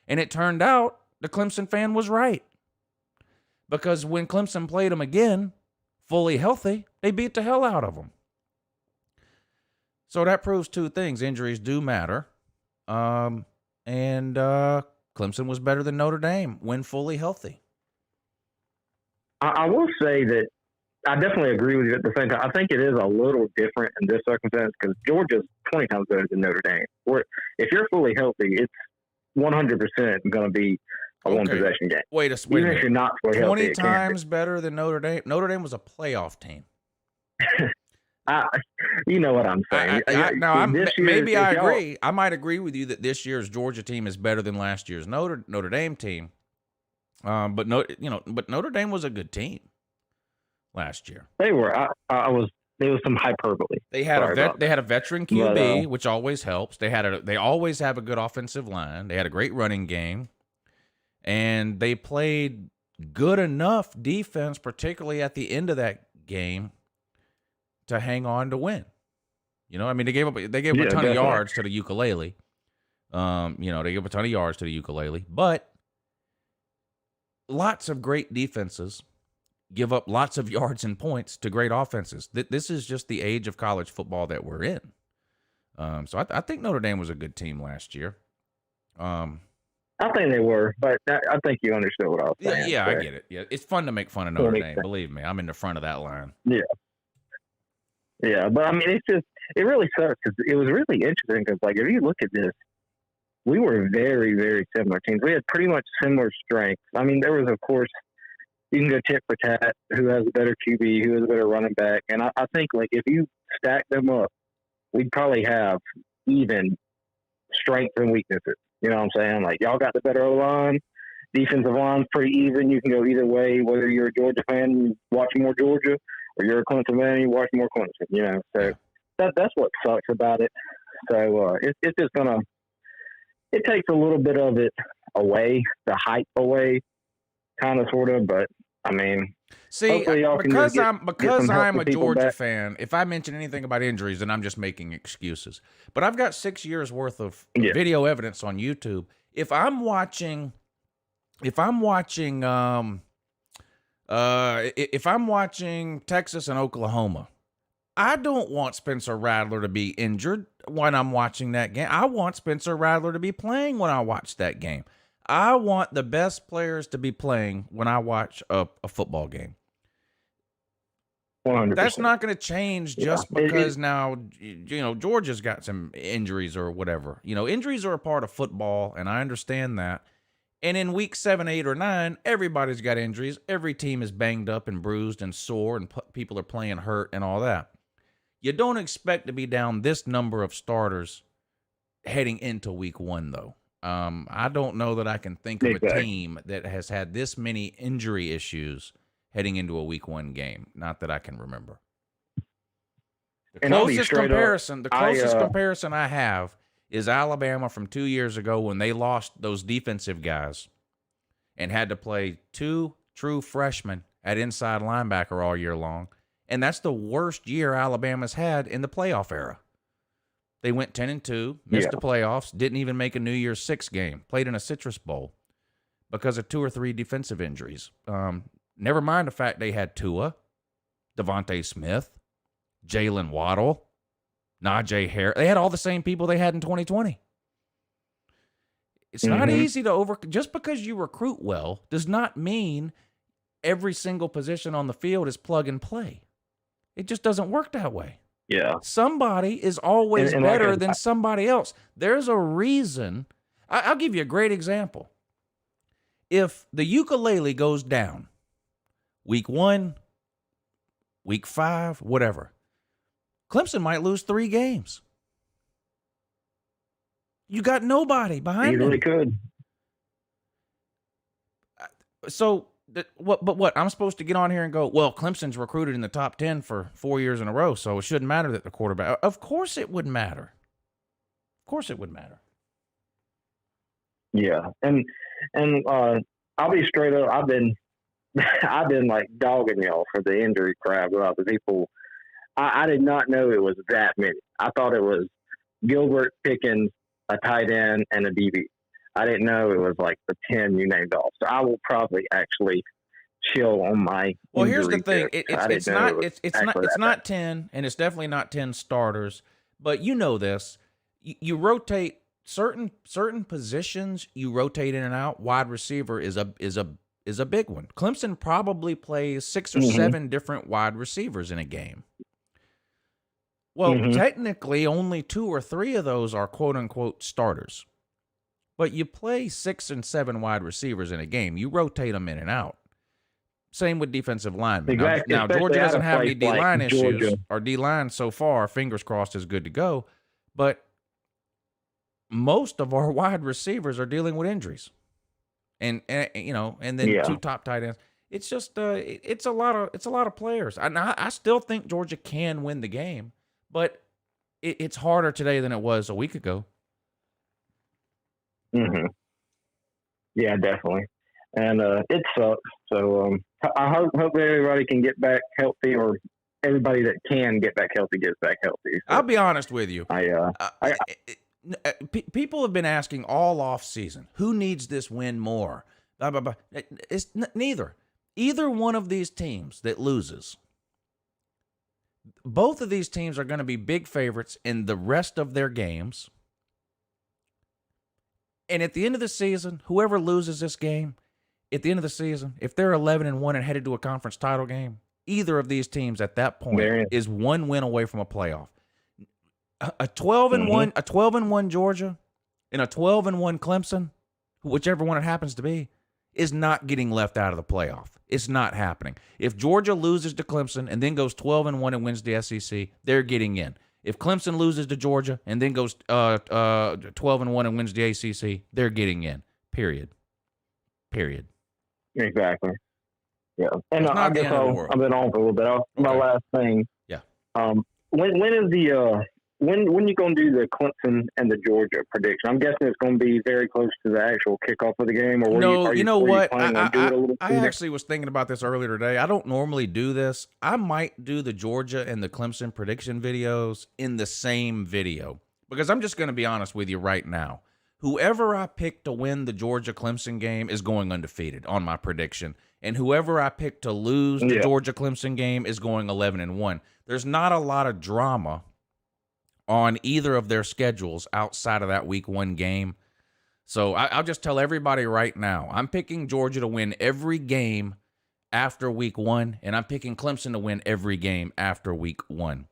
And it turned out the Clemson fan was right. Because when Clemson played them again, fully healthy, they beat the hell out of them. So that proves two things. Injuries do matter. And Clemson was better than Notre Dame when fully healthy. I will say that I definitely agree with you at the same time. I think it is a little different in this circumstance because Georgia's 20 times better than Notre Dame. If you're fully healthy, it's 100% going to be a one-possession game. Wait a Even if you're not fully 20 healthy, times better than Notre Dame? Notre Dame was a playoff team. You know what I'm saying. Maybe I agree. I might agree with you that this year's Georgia team is better than last year's Notre Dame team. But Notre Dame was a good team last year. They were. There was some hyperbole. They had a veteran QB, which always helps. They always have a good offensive line. They had a great running game, and they played good enough defense, particularly at the end of that game, to hang on to win. You know, I mean, they gave up a ton of yards to the ukulele. They gave a ton of yards to the ukulele, but lots of great defenses give up lots of yards and points to great offenses. This is just the age of college football that we're in. So I think Notre Dame was a good team last year. I think they were, but I think you understood what I was saying. Yeah, I get it. Yeah, it's fun to make fun of Notre Dame. Believe me, I'm in the front of that line. Yeah, but I mean, it really sucks because it was really interesting because, like, if you look at this, we were very, very similar teams. We had pretty much similar strengths. I mean, there was, of course, you can go tit for tat, who has a better QB, who has a better running back. And I think, like, if you stack them up, we'd probably have even strengths and weaknesses. You know what I'm saying? Like, y'all got the better O-line. Defensive line's pretty even. You can go either way, whether you're a Georgia fan, you watch more Georgia, or you're a Clemson fan, you watch more Clemson, you know. So that's what sucks about it. So it's just going to – it takes a little bit of it away, the hype away, kind of, sort of. But I mean, See, hopefully y'all can because get some I'm a healthy people Georgia back. fan, if I mention anything about injuries, then I'm just making excuses. But I've got 6 years worth of Yeah. video evidence on YouTube. If I'm watching Texas and Oklahoma, I don't want Spencer Rattler to be injured when I'm watching that game. I want Spencer Rattler to be playing when I watch that game. I want the best players to be playing when I watch a football game. 100%. That's not going to change just Yeah. because now, Georgia's got some injuries or whatever. Injuries are a part of football, and I understand that. And in week 7, 8, or 9, everybody's got injuries. Every team is banged up and bruised and sore, and people are playing hurt and all that. You don't expect to be down this number of starters heading into week 1, though. I don't know that I can think of a team that has had this many injury issues heading into a week 1 game. Not that I can remember. The closest comparison I have is Alabama from 2 years ago when they lost those defensive guys and had to play 2 true freshmen at inside linebacker all year long. And that's the worst year Alabama's had in the playoff era. They went 10-2, missed the playoffs, didn't even make a New Year's Six game, played in a Citrus Bowl because of 2 or 3 defensive injuries. Never mind the fact they had Tua, Devontae Smith, Jalen Waddle, Najee Harris. They had all the same people they had in 2020. It's not easy to just because you recruit well does not mean every single position on the field is plug and play. It just doesn't work that way. Yeah. Somebody is always better than somebody else. There's a reason. I'll give you a great example. If the ukulele goes down, week 1, week 5, whatever, Clemson might lose 3 games. You got nobody behind them. Easily could. So, what? I'm supposed to get on here and go, well, Clemson's recruited in the top 10 for 4 years in a row, so it shouldn't matter that the quarterback. Of course it would matter. Of course it would matter. Yeah. And I'll be straight up, I've been like dogging y'all for the injury crap about the people. I did not know it was that many. I thought it was Gilbert, Pickens, a tight end, and a DB. I didn't know it was like the 10 you named off. So I will probably actually chill on my. Well, here's the thing: it's not 10, and it's definitely not 10 starters. But you know this: you rotate certain positions. You rotate in and out. Wide receiver is a big one. Clemson probably plays 6 or 7 different wide receivers in a game. Well, technically, only 2 or 3 of those are quote unquote starters. But you play 6 and 7 wide receivers in a game. You rotate them in and out. Same with defensive linemen. Exactly. Now Georgia doesn't have any D-line like issues. Georgia. Our D-line so far, fingers crossed, is good to go. But most of our wide receivers are dealing with injuries. And then 2 top tight ends. It's just it's a lot of players. I still think Georgia can win the game, but it's harder today than it was a week ago. Yeah, definitely. And it sucks. So I hope everybody can get back healthy, or everybody that can get back healthy gets back healthy. So I'll be honest with you. People have been asking all off season, who needs this win more? Blah, blah, blah. It's neither. Either one of these teams that loses, both of these teams are going to be big favorites in the rest of their games. And at the end of the season, whoever loses this game, at the end of the season, if they're 11-1 and headed to a conference title game, either of these teams at that point is 1 win away from a playoff. A 12-1 Georgia and a 12-1 Clemson, whichever one it happens to be, is not getting left out of the playoff. It's not happening. If Georgia loses to Clemson and then goes 12-1 and wins the SEC, they're getting in. If Clemson loses to Georgia and then goes 12-1 and wins the ACC, they're getting in. Period. Exactly. Yeah. And I guess I've been on for a little bit. My last thing. Yeah. When is the when you going to do the Clemson and the Georgia prediction? I'm guessing it's going to be very close to the actual kickoff of the game. Or No, you know what? I I actually was thinking about this earlier today. I don't normally do this. I might do the Georgia and the Clemson prediction videos in the same video because I'm just going to be honest with you right now. Whoever I pick to win the Georgia-Clemson game is going undefeated on my prediction. And whoever I pick to lose the Georgia-Clemson game is going 11-1. There's not a lot of drama on either of their schedules outside of that week 1 game. So I'll just tell everybody right now, I'm picking Georgia to win every game after week 1, and I'm picking Clemson to win every game after week 1.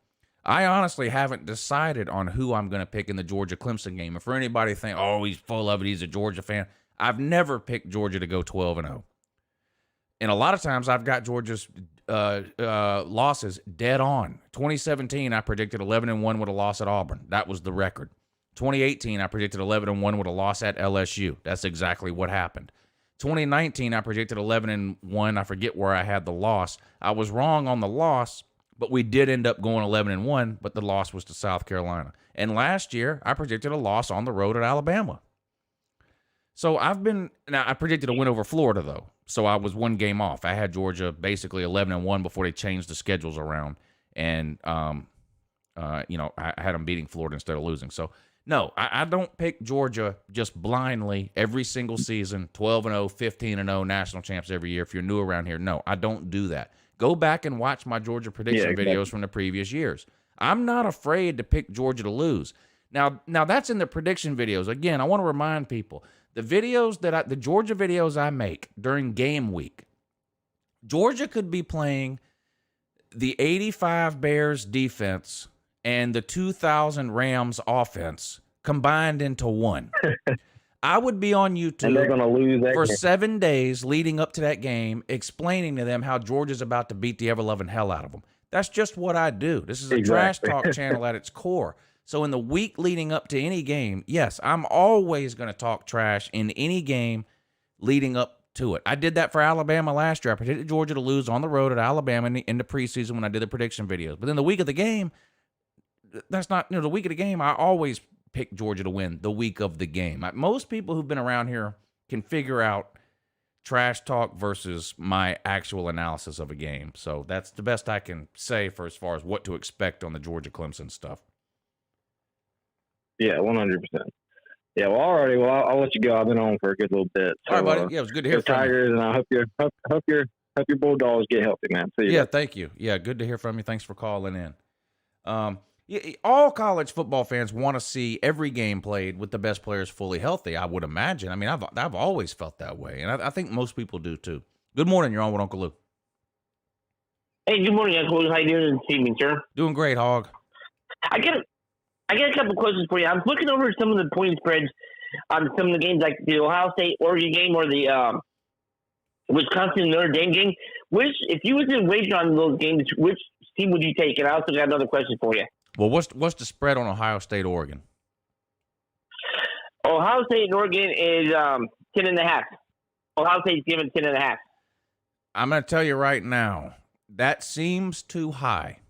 I honestly haven't decided on who I'm going to pick in the Georgia-Clemson game. And for anybody think, oh, he's full of it, he's a Georgia fan, I've never picked Georgia to go 12-0. And a lot of times I've got Georgia's losses dead on. 2017, I predicted 11-1 with a loss at Auburn. That was the record. 2018, I predicted 11-1 with a loss at LSU. That's exactly what happened. 2019, I predicted 11-1. I forget where I had the loss. I was wrong on the loss, but we did end up going 11-1, but the loss was to South Carolina. And last year, I predicted a loss on the road at Alabama. So I predicted a win over Florida, though. So I was 1 game off. I had Georgia basically 11-1 before they changed the schedules around. And, I had them beating Florida instead of losing. So, no, I don't pick Georgia just blindly every single season, 12-0, 15-0, national champs every year. If you're new around here, no, I don't do that. Go back and watch my Georgia prediction videos from the previous years. I'm not afraid to pick Georgia to lose. Now that's in the prediction videos. Again, I want to remind people, the videos the Georgia videos I make during game week, Georgia could be playing the 85 Bears defense and the 2000 Rams offense combined into one. I would be on YouTube and they're gonna lose that for game. 7 days leading up to that game, explaining to them how Georgia's about to beat the ever-loving hell out of them. That's just what I do. This is a trash talk channel at its core. So in the week leading up to any game, yes, I'm always going to talk trash in any game leading up to it. I did that for Alabama last year. I predicted Georgia to lose on the road at Alabama in the preseason when I did the prediction videos. But then the week of the game, that's not, the week of the game, I always pick Georgia to win the week of the game. Most people who've been around here can figure out trash talk versus my actual analysis of a game. So that's the best I can say for as far as what to expect on the Georgia-Clemson stuff. Yeah, 100%. Yeah, well, alrighty. Well, I'll let you go. I've been on for a good little bit. So, all right, buddy. Yeah, it was good to hear from Tigers, you. And I hope your Bulldogs get healthy, man. See you. Yeah, thank you. Yeah, good to hear from you. Thanks for calling in. All college football fans want to see every game played with the best players fully healthy, I would imagine. I mean, I've always felt that way, and I think most people do too. Good morning. You're on with Uncle Lou. Hey, good morning, Uncle Lou. How you doing this evening, sir? Doing great, Hog. I got a couple questions for you. I was looking over some of the point spreads on some of the games, like the Ohio State-Oregon game or the Wisconsin-Notre Dame game. If you was to wager on those games, which team would you take? And I also got another question for you. Well, what's the spread on Ohio State-Oregon? Ohio State and Oregon is 10.5. Ohio State's given 10.5. I'm going to tell you right now, that seems too high.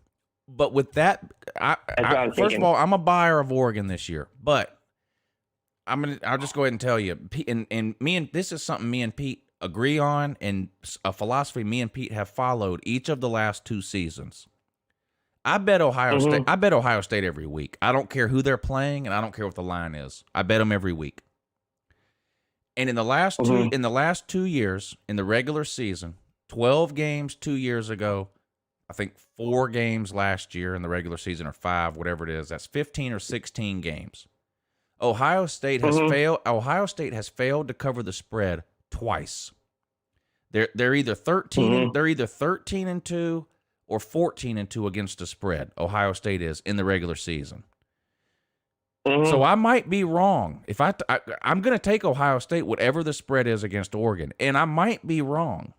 But with that, first of all, I'm a buyer of Oregon this year. But I'll just go ahead and tell you, and this is something me and Pete agree on, and a philosophy me and Pete have followed each of the last 2 seasons. I bet Ohio State. I bet Ohio State every week. I don't care who they're playing, and I don't care what the line is. I bet them every week. And in the last 2 years, in the regular season, 12 games 2 years ago, I think 4 games last year in the regular season, or 5, whatever it is. That's 15 or 16 games. Ohio State has failed. Ohio State has failed to cover the spread twice. They're either 13. They're either 13-2. Or 14-2 against the spread. Ohio State is in the regular season. So I might be wrong. If I'm going to take Ohio State whatever the spread is against Oregon, and I might be wrong,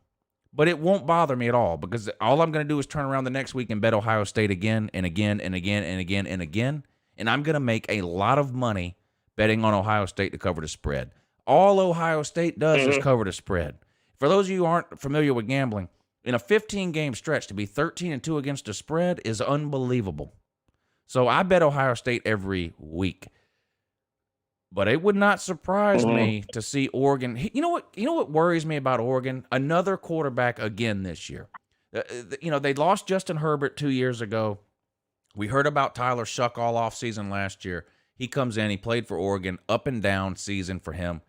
but it won't bother me at all because all I'm going to do is turn around the next week and bet Ohio State again and again and again and again and again, and I'm going to make a lot of money betting on Ohio State to cover the spread. All Ohio State does is cover the spread. For those of you who aren't familiar with gambling, in a 15-game stretch, to be 13-2 against the spread is unbelievable. So I bet Ohio State every week. But it would not surprise me to see Oregon. You know what worries me about Oregon? Another quarterback again this year. They lost Justin Herbert 2 years ago. We heard about Tyler Shuck all offseason last year. He comes in, he played for Oregon, up and down season for him.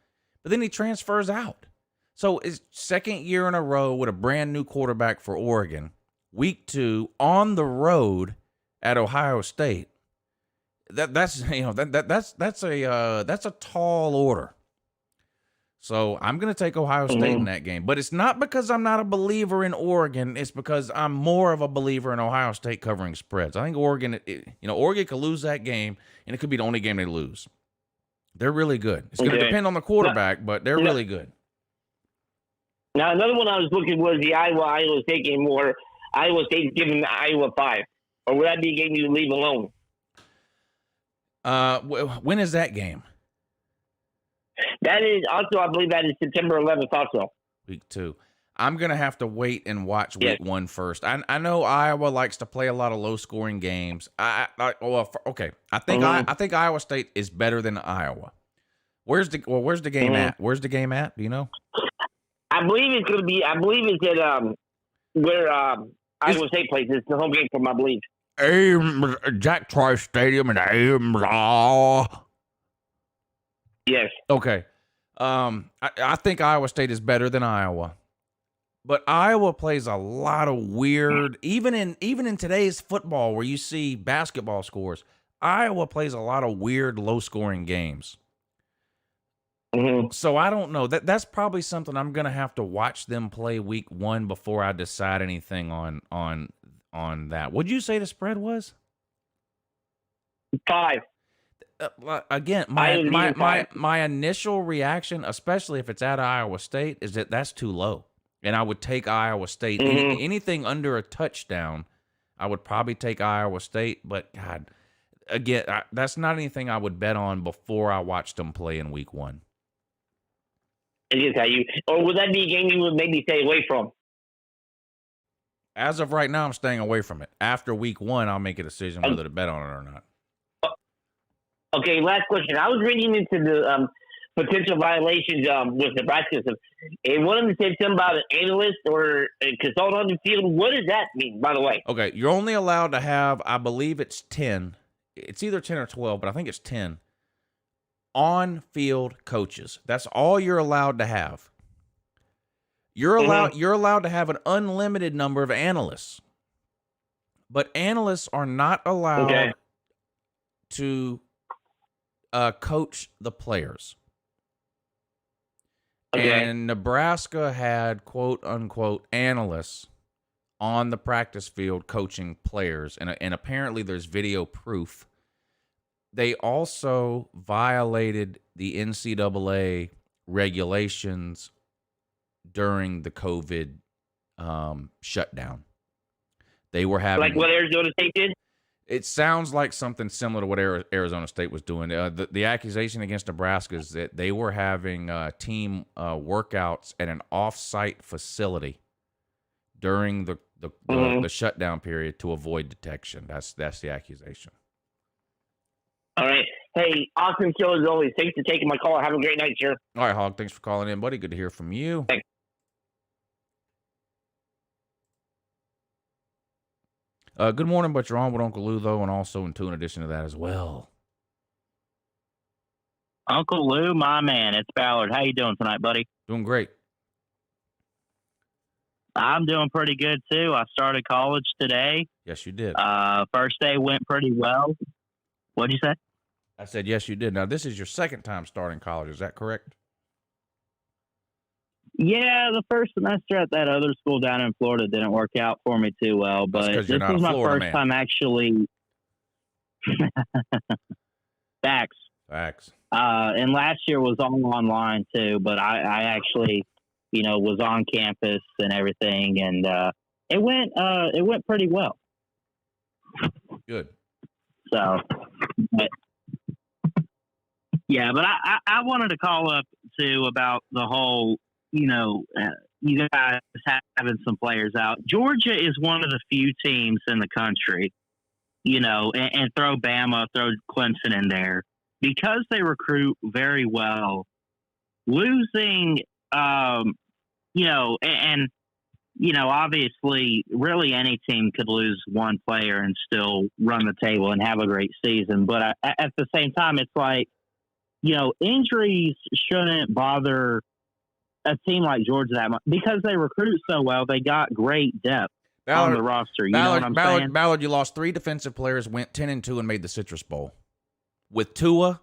But then he transfers out. So it's second year in a row with a brand new quarterback for Oregon. Week 2 on the road at Ohio State. That's a tall order. So I'm going to take Ohio State in that game, but it's not because I'm not a believer in Oregon. It's because I'm more of a believer in Ohio State covering spreads. I think Oregon could lose that game, and it could be the only game they lose. They're really good. It's going to depend on the quarterback, but they're really good. Now another one I was looking was the Iowa State game, where Iowa State's giving Iowa 5, or would that be a game you leave alone? When is that game? That is also, I believe that is September 11th also. Week 2. I'm going to have to wait and watch week 1 first. I know Iowa likes to play a lot of low-scoring games. I think Iowa State is better than Iowa. Where's the game at? Where's the game at? Do you know? I believe it's at where Iowa State plays. It's the home game for them, I believe. Jack Trice Stadium in Ames. Yes. Okay. I think Iowa State is better than Iowa, but Iowa plays a lot of weird. Even in today's football, where you see basketball scores, Iowa plays a lot of weird, low-scoring games. So I don't know. That's probably something I'm gonna have to watch them play week 1 before I decide anything on that. What'd you say the spread was? 5. Again, my initial reaction, especially if it's at Iowa State, is that that's too low, and I would take Iowa State. Anything under a touchdown, I would probably take Iowa State. But God, again, that's not anything I would bet on before I watched them play in week 1. Or would that be a game you would maybe stay away from? As of right now, I'm staying away from it. After week 1, I'll make a decision whether to bet on it or not. Okay, last question. I was reading into the potential violations with Nebraska. And one of them said something about an analyst or a consultant on the field. What does that mean, by the way? Okay, you're only allowed to have, I believe it's 10. It's either 10 or 12, but I think it's 10 on-field coaches. That's all you're allowed to have. You're allowed to have an unlimited number of analysts. But analysts are not allowed to coach the players. And Nebraska had quote-unquote analysts on the practice field coaching players, and apparently there's video proof. They also violated the NCAA regulations during the COVID shutdown. They were having... Like what Arizona State did? It sounds like something similar to what Arizona State was doing. The accusation against Nebraska is that they were having team workouts at an off-site facility during the shutdown period to avoid detection. That's the accusation. All right. Hey, awesome show as always. Thanks for taking my call. Have a great night, sir. All right, Hog. Thanks for calling in, buddy. Good to hear from you. Thanks. Good morning, but you're on with Uncle Lou, though, and also in addition to that as well. Uncle Lou, my man, it's Ballard. How you doing tonight, buddy? Doing great. I'm doing pretty good, too. I started college today. Yes, you did. First day went pretty well. What'd you say? I said, yes, you did. Now, this is your second time starting college. Is that correct? Yeah, the first semester at that other school down in Florida didn't work out for me too well, but this was my first time actually. Facts. And last year was all online too, but I actually, was on campus and everything, and it went pretty well. Good. So, but I wanted to call up too about the whole. You guys having some players out. Georgia is one of the few teams in the country and throw Bama, throw Clemson in there. Because they recruit very well, losing, obviously, really any team could lose one player and still run the table and have a great season. But at the same time, it's like, injuries shouldn't bother a team like Georgia that much because they recruit so well. They got great depth on the roster. You know what I'm saying? Ballard, you lost 3 defensive players, went 10-2, and made the Citrus Bowl with Tua,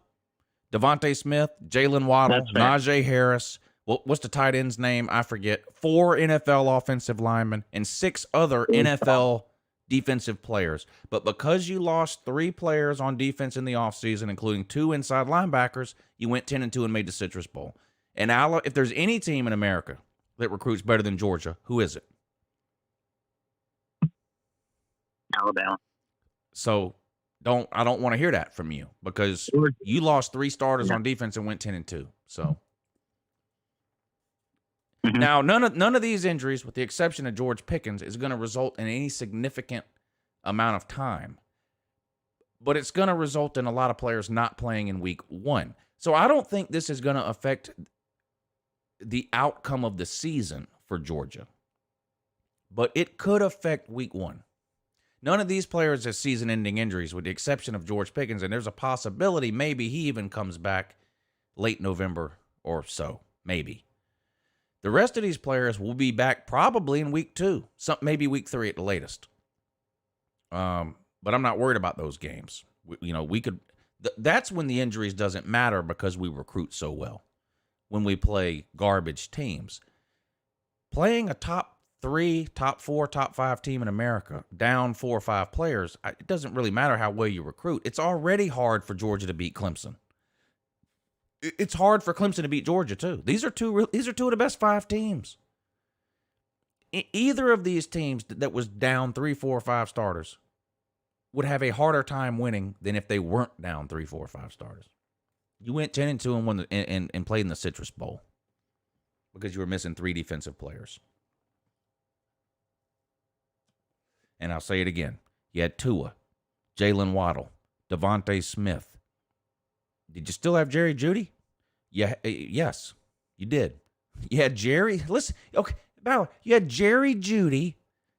Devontae Smith, Jalen Waddle, Najee Harris. What's the tight end's name? I forget. 4 NFL offensive linemen and 6 other NFL defensive players. But because you lost 3 players on defense in the offseason, including 2 inside linebackers, you went 10-2 and made the Citrus Bowl. And if there's any team in America that recruits better than Georgia, who is it? Alabama. So I don't want to hear that from you because you lost 3 starters on defense and went 10-2. So now none of these injuries, with the exception of George Pickens, is going to result in any significant amount of time. But it's going to result in a lot of players not playing in week 1. So I don't think this is going to affect the outcome of the season for Georgia. But it could affect week 1. None of these players have season-ending injuries, with the exception of George Pickens, and there's a possibility maybe he even comes back late November or so, maybe. The rest of these players will be back probably in week 2, maybe week 3 at the latest. But I'm not worried about those games. We could. That's when the injuries doesn't matter because we recruit so well. When we play garbage teams, playing a top 3, top 4, top 5 team in America, down 4 or 5 players, it doesn't really matter how well you recruit. It's already hard for Georgia to beat Clemson. It's hard for Clemson to beat Georgia, too. These are two of the best 5 teams. Either of these teams that was down 3, 4, 5 starters would have a harder time winning than if they weren't down 3, 4, 5 starters. You went 10-2 and won and played in the Citrus Bowl because you were missing 3 defensive players. And I'll say it again. You had Tua, Jalen Waddle, Devontae Smith. Did you still have Jerry Jeudy? Yeah, yes, you did. You had Jerry. Listen, okay, Bauer. You had Jerry Jeudy,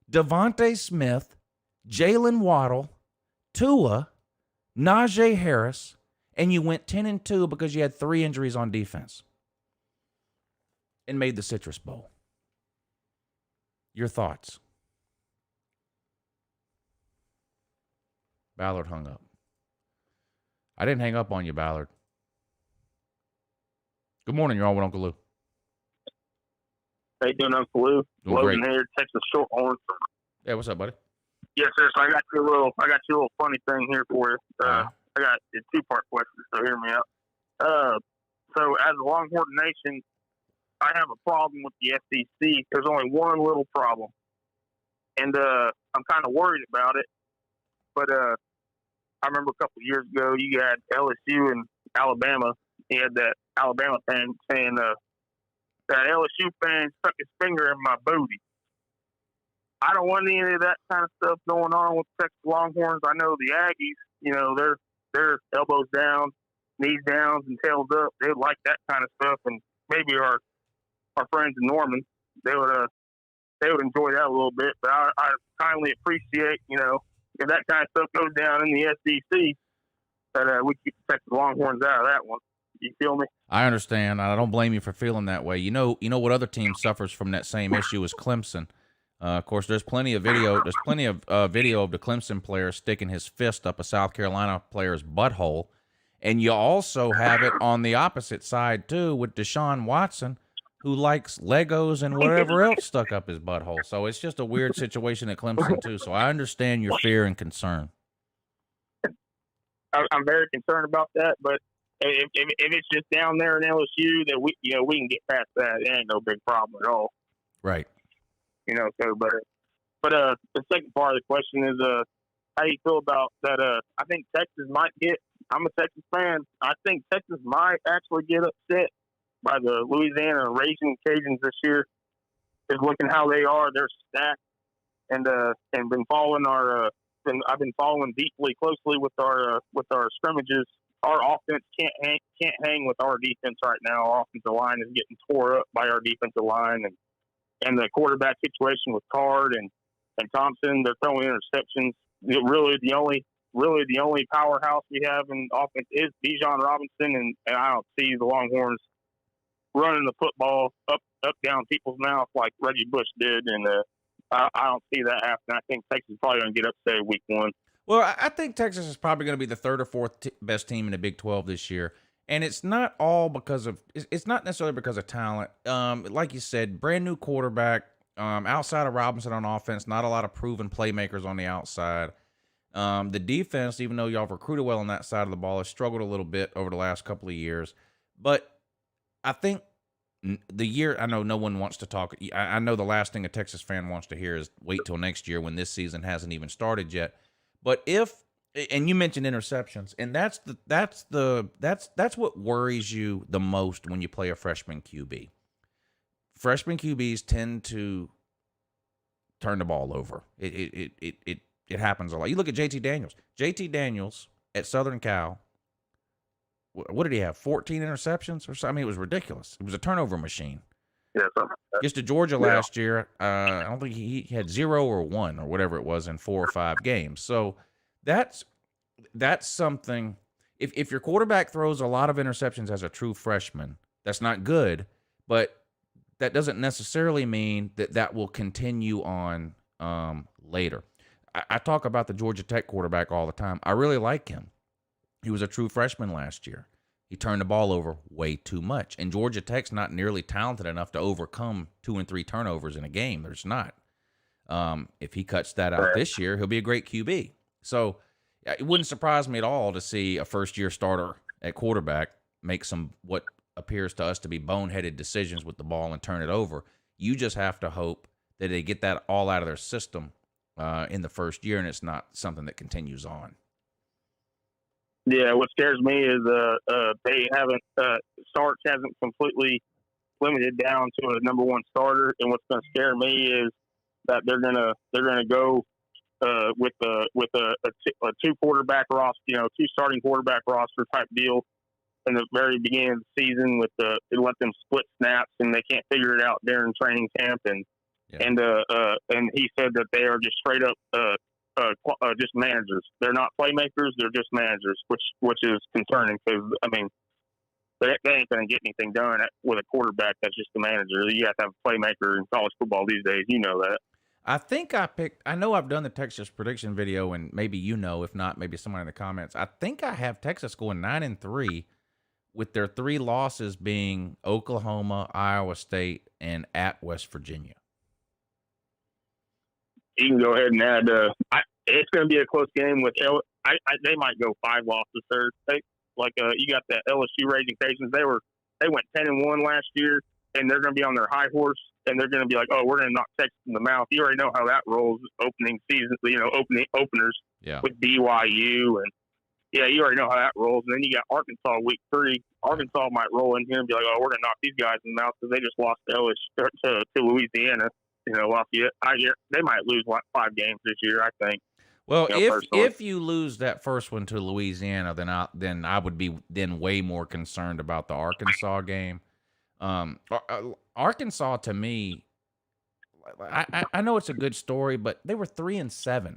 Devontae Smith, Jalen Waddle, Tua, Najee Harris, and you went 10-2 because you had 3 injuries on defense and made the Citrus Bowl. Your thoughts? Ballard hung up. I didn't hang up on you, Ballard. Good morning. You're on with Uncle Lou. How you doing, Uncle Lou? Doing Logan great. here, Texas Shorthorn. Yeah, what's up, buddy? Yes, sir. So I got you a little funny thing here for you. I got a 2-part question, so hear me out. So as a Longhorn Nation, I have a problem with the SEC. There's only one little problem, and I'm kind of worried about it. But I remember a couple of years ago, you had LSU and Alabama. You had that Alabama fan saying that LSU fan stuck his finger in my booty. I don't want any of that kind of stuff going on with Texas Longhorns. I know the Aggies, they're elbows down, knees down, and tails up. They would like that kind of stuff, and maybe our friends in Norman, they would enjoy that a little bit. But I kindly appreciate, if that kind of stuff goes down in the SEC, that we keep the Texas Longhorns out of that one. You feel me? I understand. I don't blame you for feeling that way. You know what other team suffers from that same issue as Clemson. Of course, there's plenty of video. There's plenty of video of the Clemson player sticking his fist up a South Carolina player's butthole, and you also have it on the opposite side too with Deshaun Watson, who likes Legos and whatever else stuck up his butthole. So it's just a weird situation at Clemson too. So I understand your fear and concern. I'm very concerned about that, but if it's just down there in LSU, that we can get past that. It ain't no big problem at all. Right. But the second part of the question is how do you feel about that? I think Texas might get. I'm a Texas fan. I think Texas might actually get upset by the Louisiana Raging Cajuns this year. Just looking how they are, they're stacked and been following our I've been following deeply closely with our scrimmages. Our offense can't hang with our defense right now. Our offensive line is getting tore up by our defensive line, and the quarterback situation with Card and Thompson, they're throwing interceptions. Really, the only powerhouse we have in offense is Bijan Robinson, and I don't see the Longhorns running the football up down people's mouth like Reggie Bush did, and I don't see that happening. I think Texas is probably going to get upset week 1. Well, I think Texas is probably going to be the third or fourth best team in the Big 12 this year. And it's not all because of – it's not necessarily because of talent. Like you said, brand new quarterback, outside of Robinson on offense, not a lot of proven playmakers on the outside. The defense, even though y'all have recruited well on that side of the ball, has struggled a little bit over the last couple of years. But I think the year – I know no one wants to talk – I know the last thing a Texas fan wants to hear is wait till next year when this season hasn't even started yet. But if – and you mentioned interceptions, and that's what worries you the most when you play a freshman QB. Freshman QBs tend to turn the ball over. It happens a lot. You look at JT Daniels. JT Daniels at Southern Cal, what did he have? 14 interceptions or something? I mean, it was ridiculous. It was a turnover machine. Yeah, something like that. Gets to Georgia last year. I don't think he had 0 or 1 or whatever it was in 4 or 5 games. So that's something. If your quarterback throws a lot of interceptions as a true freshman, that's not good. But that doesn't necessarily mean that will continue on later. I talk about the Georgia Tech quarterback all the time. I really like him. He was a true freshman last year. He turned the ball over way too much. And Georgia Tech's not nearly talented enough to overcome 2 and 3 turnovers in a game. There's not. If he cuts that out this year, he'll be a great QB. So it wouldn't surprise me at all to see a first-year starter at quarterback make some what appears to us to be boneheaded decisions with the ball and turn it over. You just have to hope that they get that all out of their system in the first year, and it's not something that continues on. Yeah, what scares me is they haven't Starks hasn't completely limited down to a number 1 starter, and what's going to scare me is that they're gonna go with a 2 quarterback roster, 2 starting quarterback roster type deal in the very beginning of the season they let them split snaps, and they can't figure it out during training camp, and he said that they are just straight up just managers. They're not playmakers. They're just managers, which is concerning because, I mean, they ain't going to get anything done with a quarterback that's just a manager. You have to have a playmaker in college football these days. You know that. I know I've done the Texas prediction video, and maybe if not, maybe someone in the comments. I think I have Texas going 9-3 with their 3 losses being Oklahoma, Iowa State, and at West Virginia. You can go ahead and add. It's going to be a close game with they might go 5 losses. You got that LSU Raging Cajuns. They went 10-1 last year, and they're going to be on their high horse, and they're going to be like, oh, we're going to knock Texas in the mouth. You already know how that rolls. Opening season, openers with BYU, and you already know how that rolls. And then you got Arkansas week 3. Arkansas might roll in here and be like, oh, we're going to knock these guys in the mouth because they just lost to LSU to Louisiana. Lafayette. They might lose 5 games this year, I think. Well, if you lose that first one to Louisiana, then I would be way more concerned about the Arkansas game. Arkansas, to me, I know it's a good story, but they were 3-7.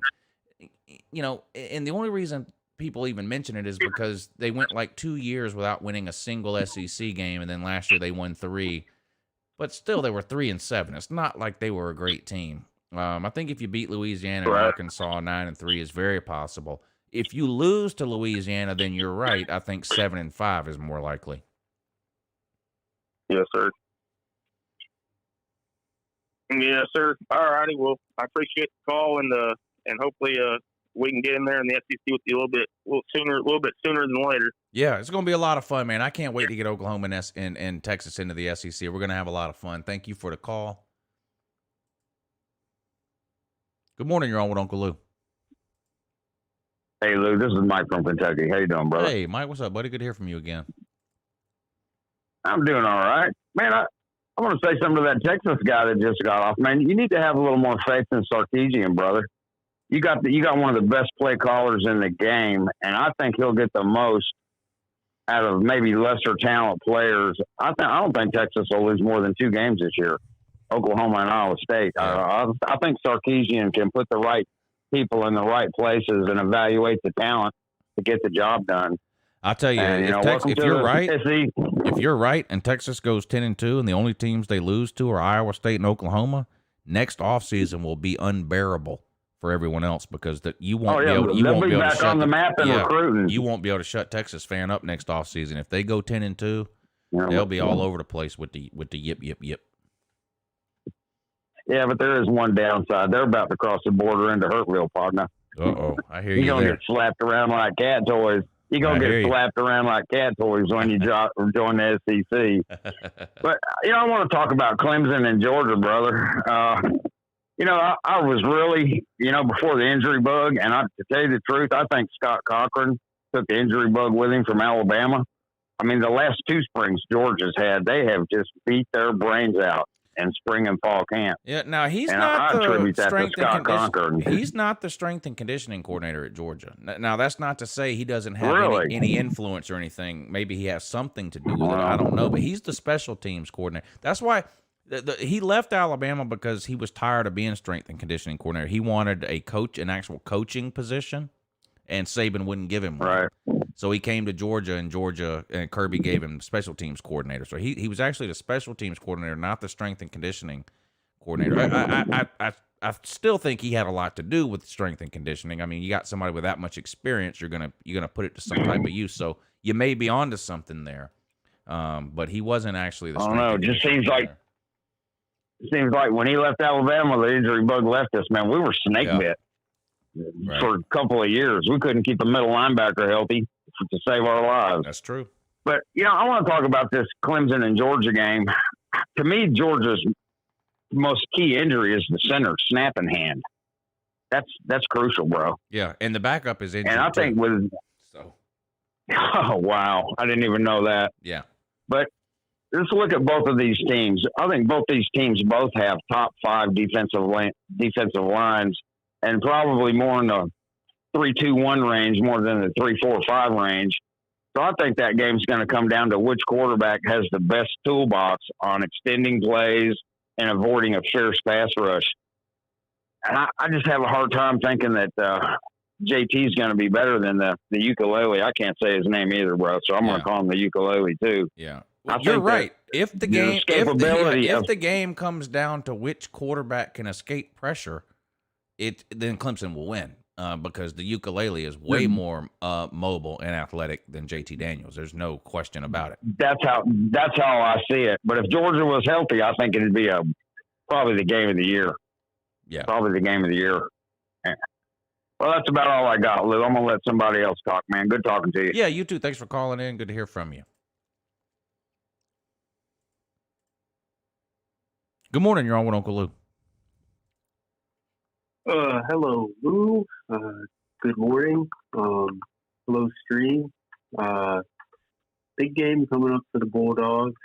And the only reason people even mention it is because they went like 2 years without winning a single SEC game, and then last year they won 3. But still, they were 3-7. It's not like they were a great team. I think if you beat Louisiana and Arkansas 9-3 is very possible. If you lose to Louisiana, then you're right. I think 7-5 is more likely. Yes, sir. Yes, sir. All righty. Well, I appreciate the call, and hopefully we can get in there in the SEC with you a little bit sooner than later. Yeah, it's going to be a lot of fun, man. I can't wait to get Oklahoma and Texas into the SEC. We're going to have a lot of fun. Thank you for the call. Good morning. You're on with Uncle Lou. Hey, Lou. This is Mike from Kentucky. How you doing, brother? Hey, Mike. What's up, buddy? Good to hear from you again. I'm doing all right. Man, I want to say something to that Texas guy that just got off. Man, you need to have a little more faith in Sarkisian, brother. you got one of the best play callers in the game, and I think he'll get the most out of maybe lesser talent players. I don't think Texas will lose more than 2 games this year. Oklahoma and Iowa State. I think Sarkisian can put the right people in the right places and evaluate the talent to get the job done. I'll tell you, And, if you're right, SEC. if you're right, and Texas goes 10-2, and the only teams they lose to are Iowa State and Oklahoma, next offseason will be unbearable for everyone else because you won't be able to. You won't be able back to shut on the map and recruiting. You won't be able to shut Texas fan up next offseason. If they go 10-2, they'll be all over the place with the yip. Yeah, but there is one downside. They're about to cross the border into Hurtville, partner. I hear you. You're going to get slapped around like cat toys. You're going to get slapped around like cat toys when you join the SEC. But, I want to talk about Clemson and Georgia, brother. I was really, before the injury bug, and to tell you the truth, I think Scott Cochran took the injury bug with him from Alabama. I mean, the last 2 springs Georgia's had, they have just beat their brains out in spring and fall camp. Yeah, now he's and not the strength and conditioning. He's not the strength and conditioning coordinator at Georgia. Now that's not to say he doesn't have any influence or anything. Maybe he has something to do with it. I don't know, but he's the special teams coordinator. That's why he left Alabama because he was tired of being strength and conditioning coordinator. He wanted an actual coaching position, and Saban wouldn't give him one. Right. So he came to Georgia, and Kirby gave him special teams coordinator. So he was actually the special teams coordinator, not the strength and conditioning coordinator. I still think he had a lot to do with strength and conditioning. I mean, you got somebody with that much experience, you're gonna put it to some type of use. So you may be onto something there, but he wasn't actually the. I don't know. It just seems like when he left Alabama, the injury bug left us. Man, we were snake bit for a couple of years. We couldn't keep a middle linebacker healthy to save our lives. That's true. But, I want to talk about this Clemson and Georgia game. To me, Georgia's most key injury is the center snapping hand. That's crucial, bro. Yeah, and the backup is injured. And I think oh, wow. I didn't even know that. Yeah. But let's look at both of these teams. I think both these teams both have top 5 defensive lines and probably more in the 3-2-1 range more than the 3-4-5 range. So I think that game's going to come down to which quarterback has the best toolbox on extending plays and avoiding a fierce pass rush. And I just have a hard time thinking that JT's going to be better than the ukulele. I can't say his name either, bro. So I'm going to call him the ukulele too. Yeah. Well, you're right. If the game comes down to which quarterback can escape pressure, then Clemson will win. Because the ukulele is way more mobile and athletic than JT Daniels. There's no question about it. That's how I see it. But if Georgia was healthy, I think it'd be probably the game of the year. Yeah, probably the game of the year. Well, that's about all I got, Lou. I'm gonna let somebody else talk, man. Good talking to you. Yeah, you too. Thanks for calling in. Good to hear from you. Good morning. You're on with Uncle Lou. Hello, Lou. Good morning. Hello, Stream. Big game coming up for the Bulldogs.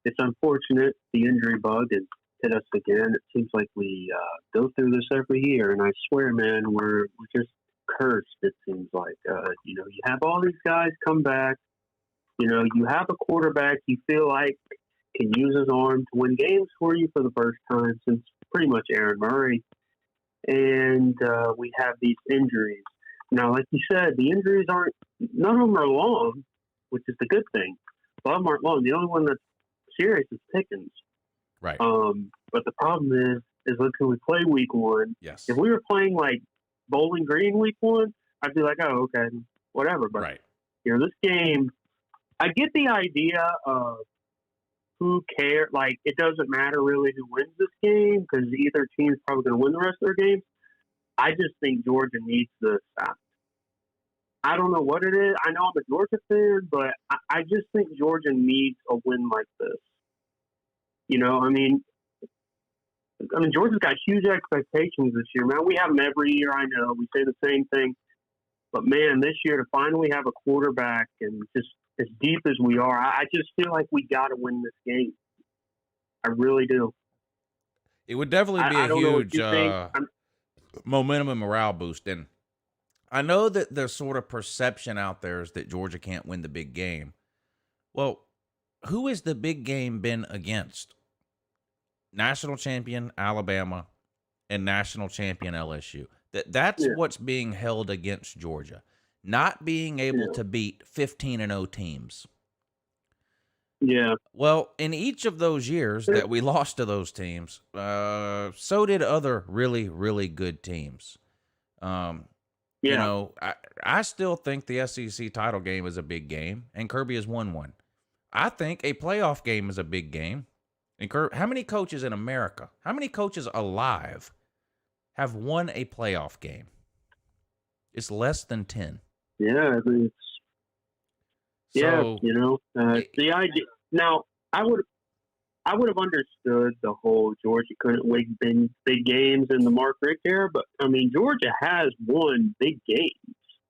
It's unfortunate the injury bug has hit us again. It seems like we go through this every year, and I swear, man, we're just cursed. It seems like you have all these guys come back. You have a quarterback you feel like can use his arm to win games for you for the first time since pretty much Aaron Murray. And we have these injuries. Now, like you said, the injuries none of them are long, which is the good thing. A lot of them aren't long. The only one that's serious is Pickens. Right. But the problem is look who we play week 1. Yes. If we were playing like Bowling Green week 1, I'd be like, oh, okay, whatever. But this game, I get the idea of who cares? Like, it doesn't matter really who wins this game because either team's probably going to win the rest of their games. I just think Georgia needs this. I don't know what it is. I know I'm a Georgia fan, but I just think Georgia needs a win like this. Georgia's got huge expectations this year, man. We have them every year, I know. We say the same thing. But, man, this year to finally have a quarterback and just as deep as we are, I just feel like we got to win this game. I really do. It would definitely be a huge. momentum and morale boost. And I know that the sort of perception out there is that Georgia can't win the big game. Well, who has the big game been against? National champion Alabama and national champion LSU. That's what's being held against Georgia. Not being able to beat 15-0 teams. Yeah. Well, in each of those years that we lost to those teams, so did other really, really good teams. You know, I still think the SEC title game is a big game, and Kirby has won one. I think a playoff game is a big game. And how many coaches in America, how many coaches alive have won a playoff game? It's less than 10. Yeah, So, you know, the idea. Now, I would have understood the whole Georgia couldn't win big games in the Mark Richt era, but I mean, Georgia has won big games.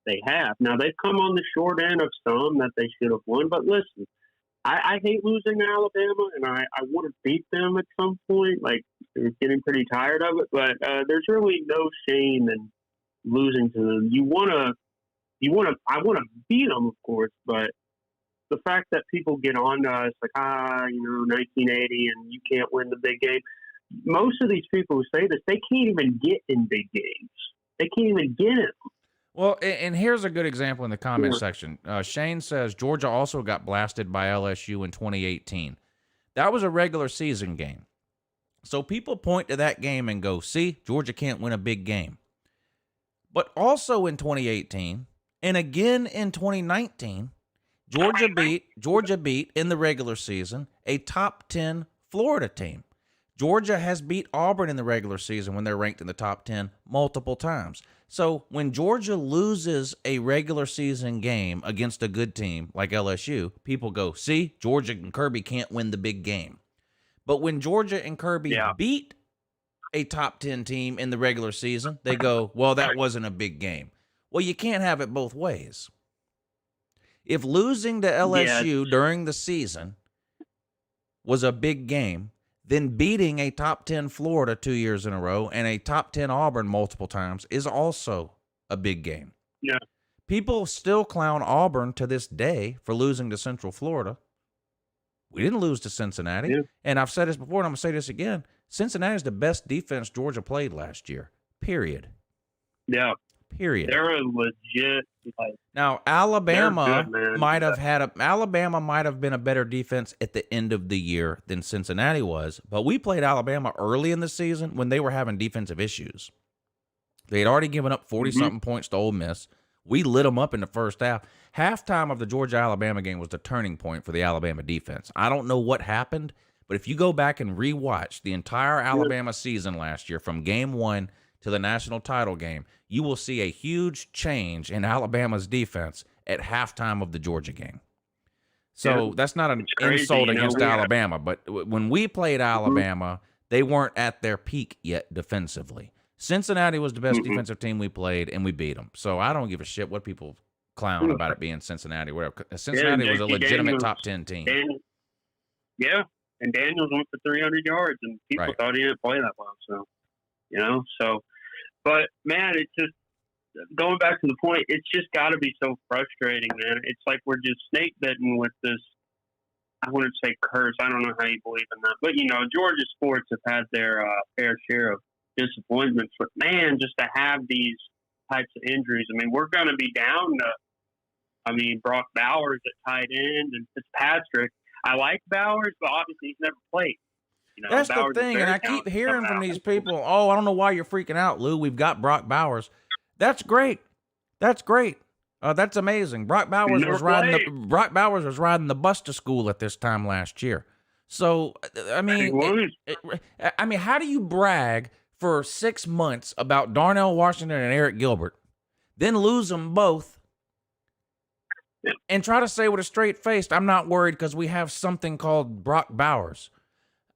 They have. Now they've come on the short end of some that they should have won. But listen, I hate losing to Alabama, and I want to beat them at some point. Like, they're getting pretty tired of it. But there's really no shame in losing to them. I want to beat them, of course, but the fact that people get on to us like, 1980 and you can't win the big game. Most of these people who say this, they can't even get in big games. They can't even get it. Well, and here's a good example in the comment section. Shane says Georgia also got blasted by LSU in 2018. That was a regular season game. So people point to that game and go, see, Georgia can't win a big game. But also in 2018 and again in 2019, Georgia beat in the regular season a top 10 Florida team. Georgia has beat Auburn in the regular season when they're ranked in the top 10 multiple times. So when Georgia loses a regular season game against a good team like LSU, people go, see, Georgia and Kirby can't win the big game. But when Georgia and Kirby beat a top 10 team in the regular season, they go, well, that wasn't a big game. Well, you can't have it both ways. If losing to LSU during the season was a big game, then beating a top 10 Florida 2 years in a row and a top 10 Auburn multiple times is also a big game. Yeah. People still clown Auburn to this day for losing to Central Florida. We didn't lose to Cincinnati. Yeah. And I've said this before, and I'm going to say this again. Cincinnati is the best defense Georgia played last year. Period. Yeah. Period. They're legit. Now, Alabama might have been a better defense at the end of the year than Cincinnati was, but we played Alabama early in the season when they were having defensive issues. They had already given up 40-something points to Ole Miss. We lit them up in the first half. Halftime of the Georgia-Alabama game was the turning point for the Alabama defense. I don't know what happened, but if you go back and rewatch the entire Alabama season last year from game 1 to the national title game, you will see a huge change in Alabama's defense at halftime of the Georgia game. So that's not an insult against Alabama, but when we played Alabama, they weren't at their peak yet defensively. Cincinnati was the best defensive team we played, and we beat them. So I don't give a shit what people clown about it being Cincinnati. Whatever. Cincinnati was a legitimate top 10 team. And Daniels went for 300 yards, and people thought he didn't play that well. So, but man, it's just going back to the point. It's just got to be so frustrating, man. It's like we're just snake bitten with this. I wouldn't say curse. I don't know how you believe in that, but Georgia sports have had their fair share of disappointments. But man, just to have these types of injuries. I mean, we're going to be down to. Brock Bowers at tight end and Fitzpatrick. I like Bowers, but obviously he's never played. That's Bowers the thing, and I keep hearing from these people, I don't know why you're freaking out, Lou. We've got Brock Bowers. That's great. That's great. That's amazing. Brock Bowers was riding the bus to school at this time last year. So, how do you brag for 6 months about Darnell Washington and Eric Gilbert, then lose them both, and try to say with a straight face, I'm not worried because we have something called Brock Bowers?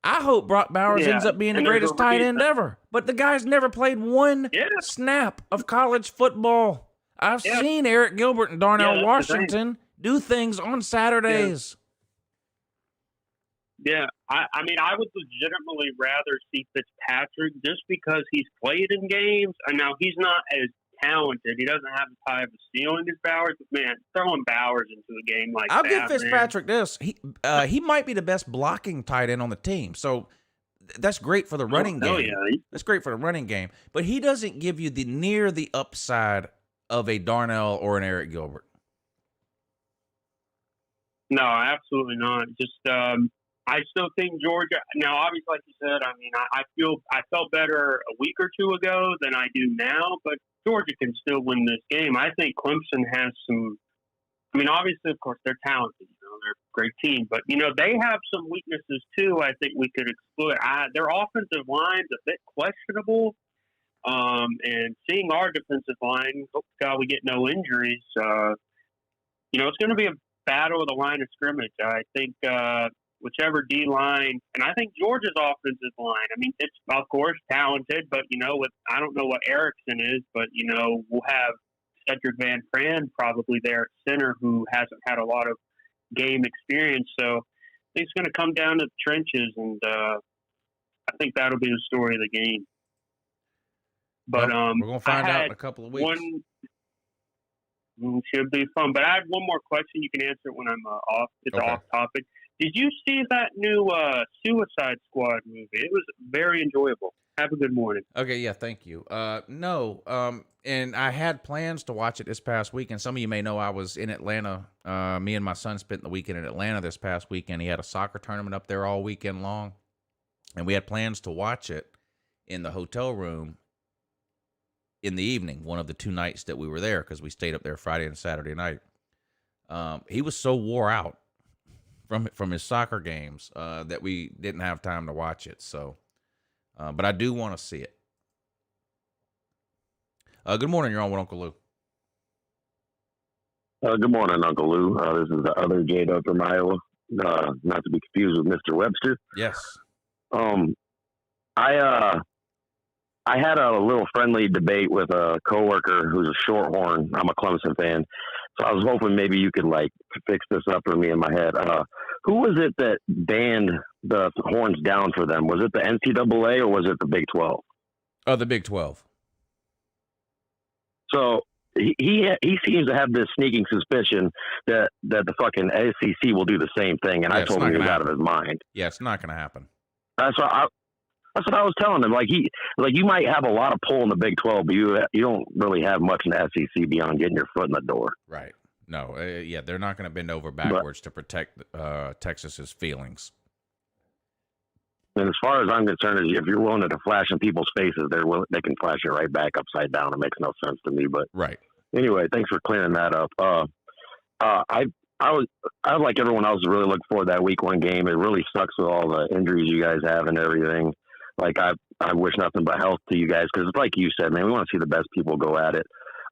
I hope Brock Bowers ends up being the greatest tight end ever. But the guy's never played one snap of college football. I've seen Eric Gilbert and Darnell Washington do things on Saturdays. Yeah, I mean, I would legitimately rather see Fitzpatrick just because he's played in games. And now he's not as talented. He doesn't have as high of a ceiling as Bowers. But man, throwing Bowers into a game like I'll that, give Fitzpatrick this. He might be the best blocking tight end on the team. So that's great for the running game. Yeah. That's great for the running game. But he doesn't give you near the upside of a Darnell or an Eric Gilbert. No, absolutely not. Just I still think Georgia. Now, obviously, like you said, I mean, I felt better a week or two ago than I do now. But Georgia can still win this game. I think Clemson has some. I mean, obviously, of course, they're talented. They're a great team, but they have some weaknesses too. I think we could exploit. Their offensive line's a bit questionable, and seeing our defensive line, hope to God we get no injuries. It's going to be a battle of the line of scrimmage. I think whichever D line, and I think Georgia's offensive line. I mean, it's of course talented, but I don't know what Erickson is, but we'll have Cedric Van Pran probably there at center, who hasn't had a lot of game experience. So I think it's going to come down to the trenches, and I think that'll be the story of the game. But we're going to find out in a couple of weeks. Should be fun. But I had one more question. You can answer it when I'm off. It's off topic. Did you see that new Suicide Squad movie? It was very enjoyable. Have a good morning. Okay, yeah, thank you. No, and I had plans to watch it this past weekend. Some of you may know I was in Atlanta. Me and my son spent the weekend in Atlanta this past weekend. He had a soccer tournament up there all weekend long, and we had plans to watch it in the hotel room in the evening, one of the 2 nights that we were there, because we stayed up there Friday and Saturday night. He was so wore out from his soccer games that we didn't have time to watch it. So, but I do want to see it. Good morning. You're on with Uncle Lou. Good morning, Uncle Lou. This is the other J-Dub from Iowa, not to be confused with Mr. Webster. Yes. I had a little friendly debate with a coworker who's a Shorthorn. I'm a Clemson fan, so I was hoping maybe you could fix this up for me in my head. Who was it that banned the horns down for them? Was it the NCAA or was it the Big 12? Oh, the Big 12. So he seems to have this sneaking suspicion that the fucking SEC will do the same thing, and I told him he was out of his mind. Yeah, it's not going to happen. That's what I was telling him. You might have a lot of pull in the Big 12, but you don't really have much in the SEC beyond getting your foot in the door. Right. No. Yeah, they're not going to bend over backwards to protect Texas's feelings. And as far as I'm concerned, if you're willing to flash in people's faces, they can flash it right back upside down. It makes no sense to me. But right. Anyway, thanks for clearing that up. I was like everyone else really looking forward to that week 1 game. It really sucks with all the injuries you guys have and everything. I wish nothing but health to you guys, because like you said, man, we want to see the best people go at it.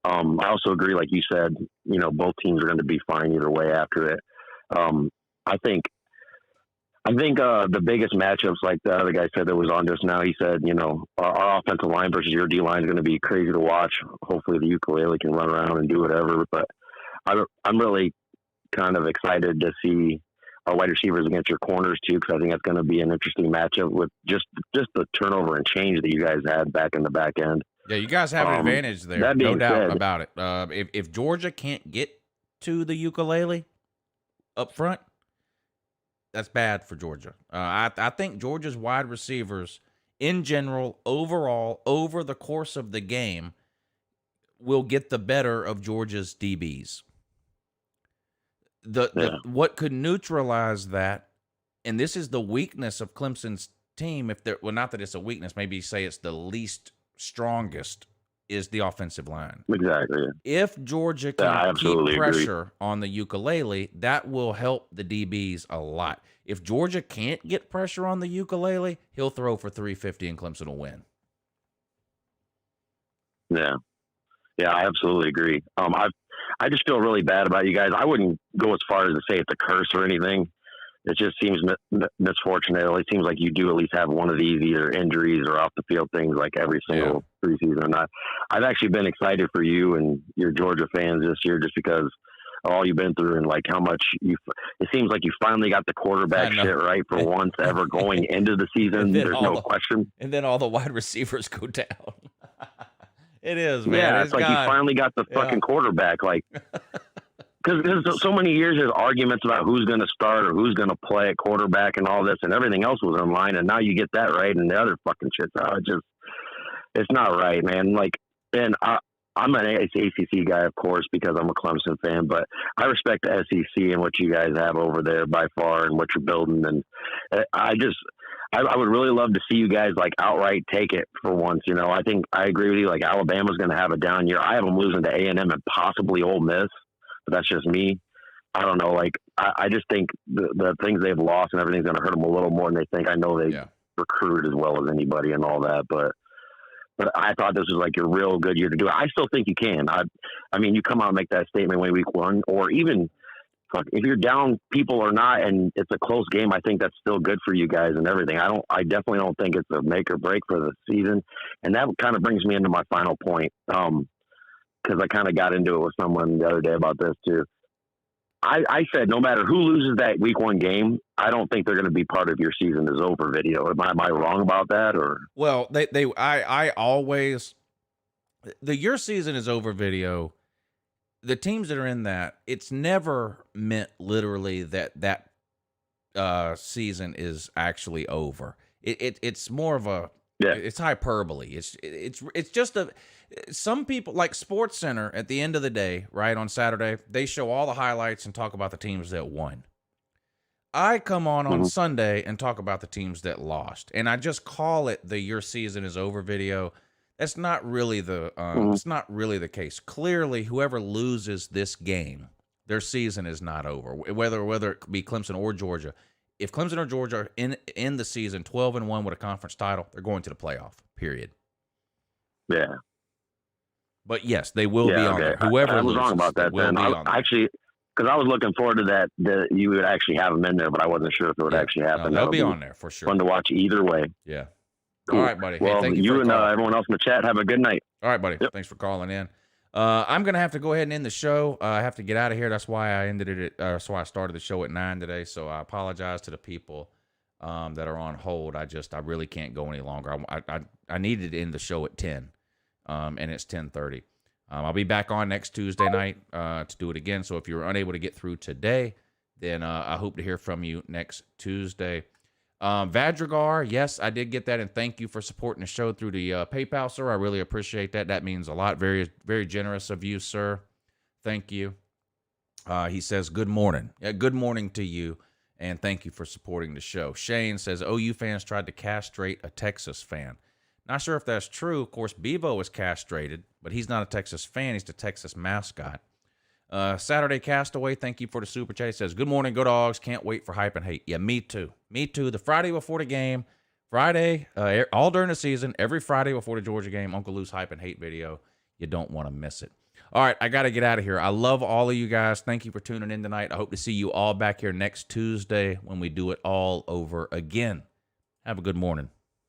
I also agree, like you said, both teams are going to be fine either way after it. I think the biggest matchups, like the other guy said that was on just now, he said, our offensive line versus your D line is going to be crazy to watch. Hopefully the ukulele can run around and do whatever. But I'm really kind of excited to see our wide receivers against your corners too, because I think that's going to be an interesting matchup with just the turnover and change that you guys had back in the back end. Yeah, you guys have an advantage there, no doubt about it. If Georgia can't get to the ukulele up front, that's bad for Georgia. I think Georgia's wide receivers, in general, overall, over the course of the game, will get the better of Georgia's DBs. What could neutralize that, and this is the weakness of Clemson's team, not that it's a weakness, maybe say it's the least strongest, is the offensive line. Exactly. If Georgia can keep pressure on the ukulele, that will help the DBs a lot. If Georgia can't get pressure on the ukulele, he'll throw for 350 and Clemson will win. Yeah, I absolutely agree. I just feel really bad about you guys. I wouldn't go as far as to say it's a curse or anything. It just seems misfortunate. It seems like you do at least have one of these, either injuries or off the field things, like every single preseason. I've actually been excited for you and your Georgia fans this year, just because all you've been through and like how much it seems like you finally got the quarterback shit right for once ever going into the season. There's no question. And then all the wide receivers go down. It is, man. Yeah, it's like you finally got the fucking quarterback. Like, because there's so many years there's arguments about who's going to start or who's going to play at quarterback and all this, and everything else was in line. And now you get that right, and the other fucking shit's out. It's not right, man. Like, and I'm an ACC guy, of course, because I'm a Clemson fan, but I respect the SEC and what you guys have over there by far and what you're building. And I would really love to see you guys like outright take it for once. You know, I think I agree with you. Like Alabama's going to have a down year. I have them losing to A&M and possibly Ole Miss, but that's just me. I don't know. Like, I just think the things they've lost and everything's going to hurt them a little more than they think. I know they recruit as well as anybody and all that, but I thought this was like a real good year to do it. I still think you can. I mean, you come out and make that statement when week one, or even if you're down people or not, and it's a close game, I think that's still good for you guys and everything. I definitely don't think it's a make or break for the season. And that kind of brings me into my final point. Cause I kind of got into it with someone the other day about this too. I said, no matter who loses that week one game, I don't think they're going to be part of your season is over video. Am I wrong about that? Or well, I always your season is over video. The teams that are in that, it's never meant literally that season is actually over. It's more of a it's hyperbole. It's just some people like Sports Center at the end of the day, right, on Saturday, they show all the highlights and talk about the teams that won. I come on Sunday and talk about the teams that lost, and I just call it the your season is over video. That's not really the it's not really the case. Clearly, whoever loses this game, their season is not over. Whether it be Clemson or Georgia. If Clemson or Georgia are in the season 12-1 with a conference title, they're going to the playoff. Period. Yeah. But yes, they will be on there. Whoever I was loses, wrong about that. Then actually, because I was looking forward to that you would actually have them in there, but I wasn't sure if it would actually happen. No, they'll be on there for sure. Fun to watch either way. Yeah. Cool. All right, buddy. Well, hey, thank you and everyone else in the chat have a good night. All right, buddy. Yep. Thanks for calling in. I'm gonna have to go ahead and end the show. I have to get out of here. That's why I ended it. That's why I started the show at 9 today. So I apologize to the people that are on hold. I really can't go any longer. I needed to end the show at 10, and it's 10:30. I'll be back on next Tuesday night to do it again. So if you're unable to get through today, then I hope to hear from you next Tuesday. Vadrigar, yes, I did get that, and thank you for supporting the show through the PayPal, sir. I really appreciate that. That means a lot. Very, very generous of you, sir. Thank you. He says, good morning. Good morning to you, and thank you for supporting the show. Shane says, OU fans tried to castrate a Texas fan. Not sure if that's true. Of course, Bevo was castrated, but he's not a Texas fan. He's the Texas mascot. Saturday Castaway, thank you for the super chat. He says, good morning, go Dogs. Can't wait for Hype and Hate. Yeah, me too. Me too. The Friday before the game, Friday, all during the season, every Friday before the Georgia game, UNCLELOU's Hype and Hate video. You don't want to miss it. All right, I got to get out of here. I love all of you guys. Thank you for tuning in tonight. I hope to see you all back here next Tuesday when we do it all over again. Have a good morning.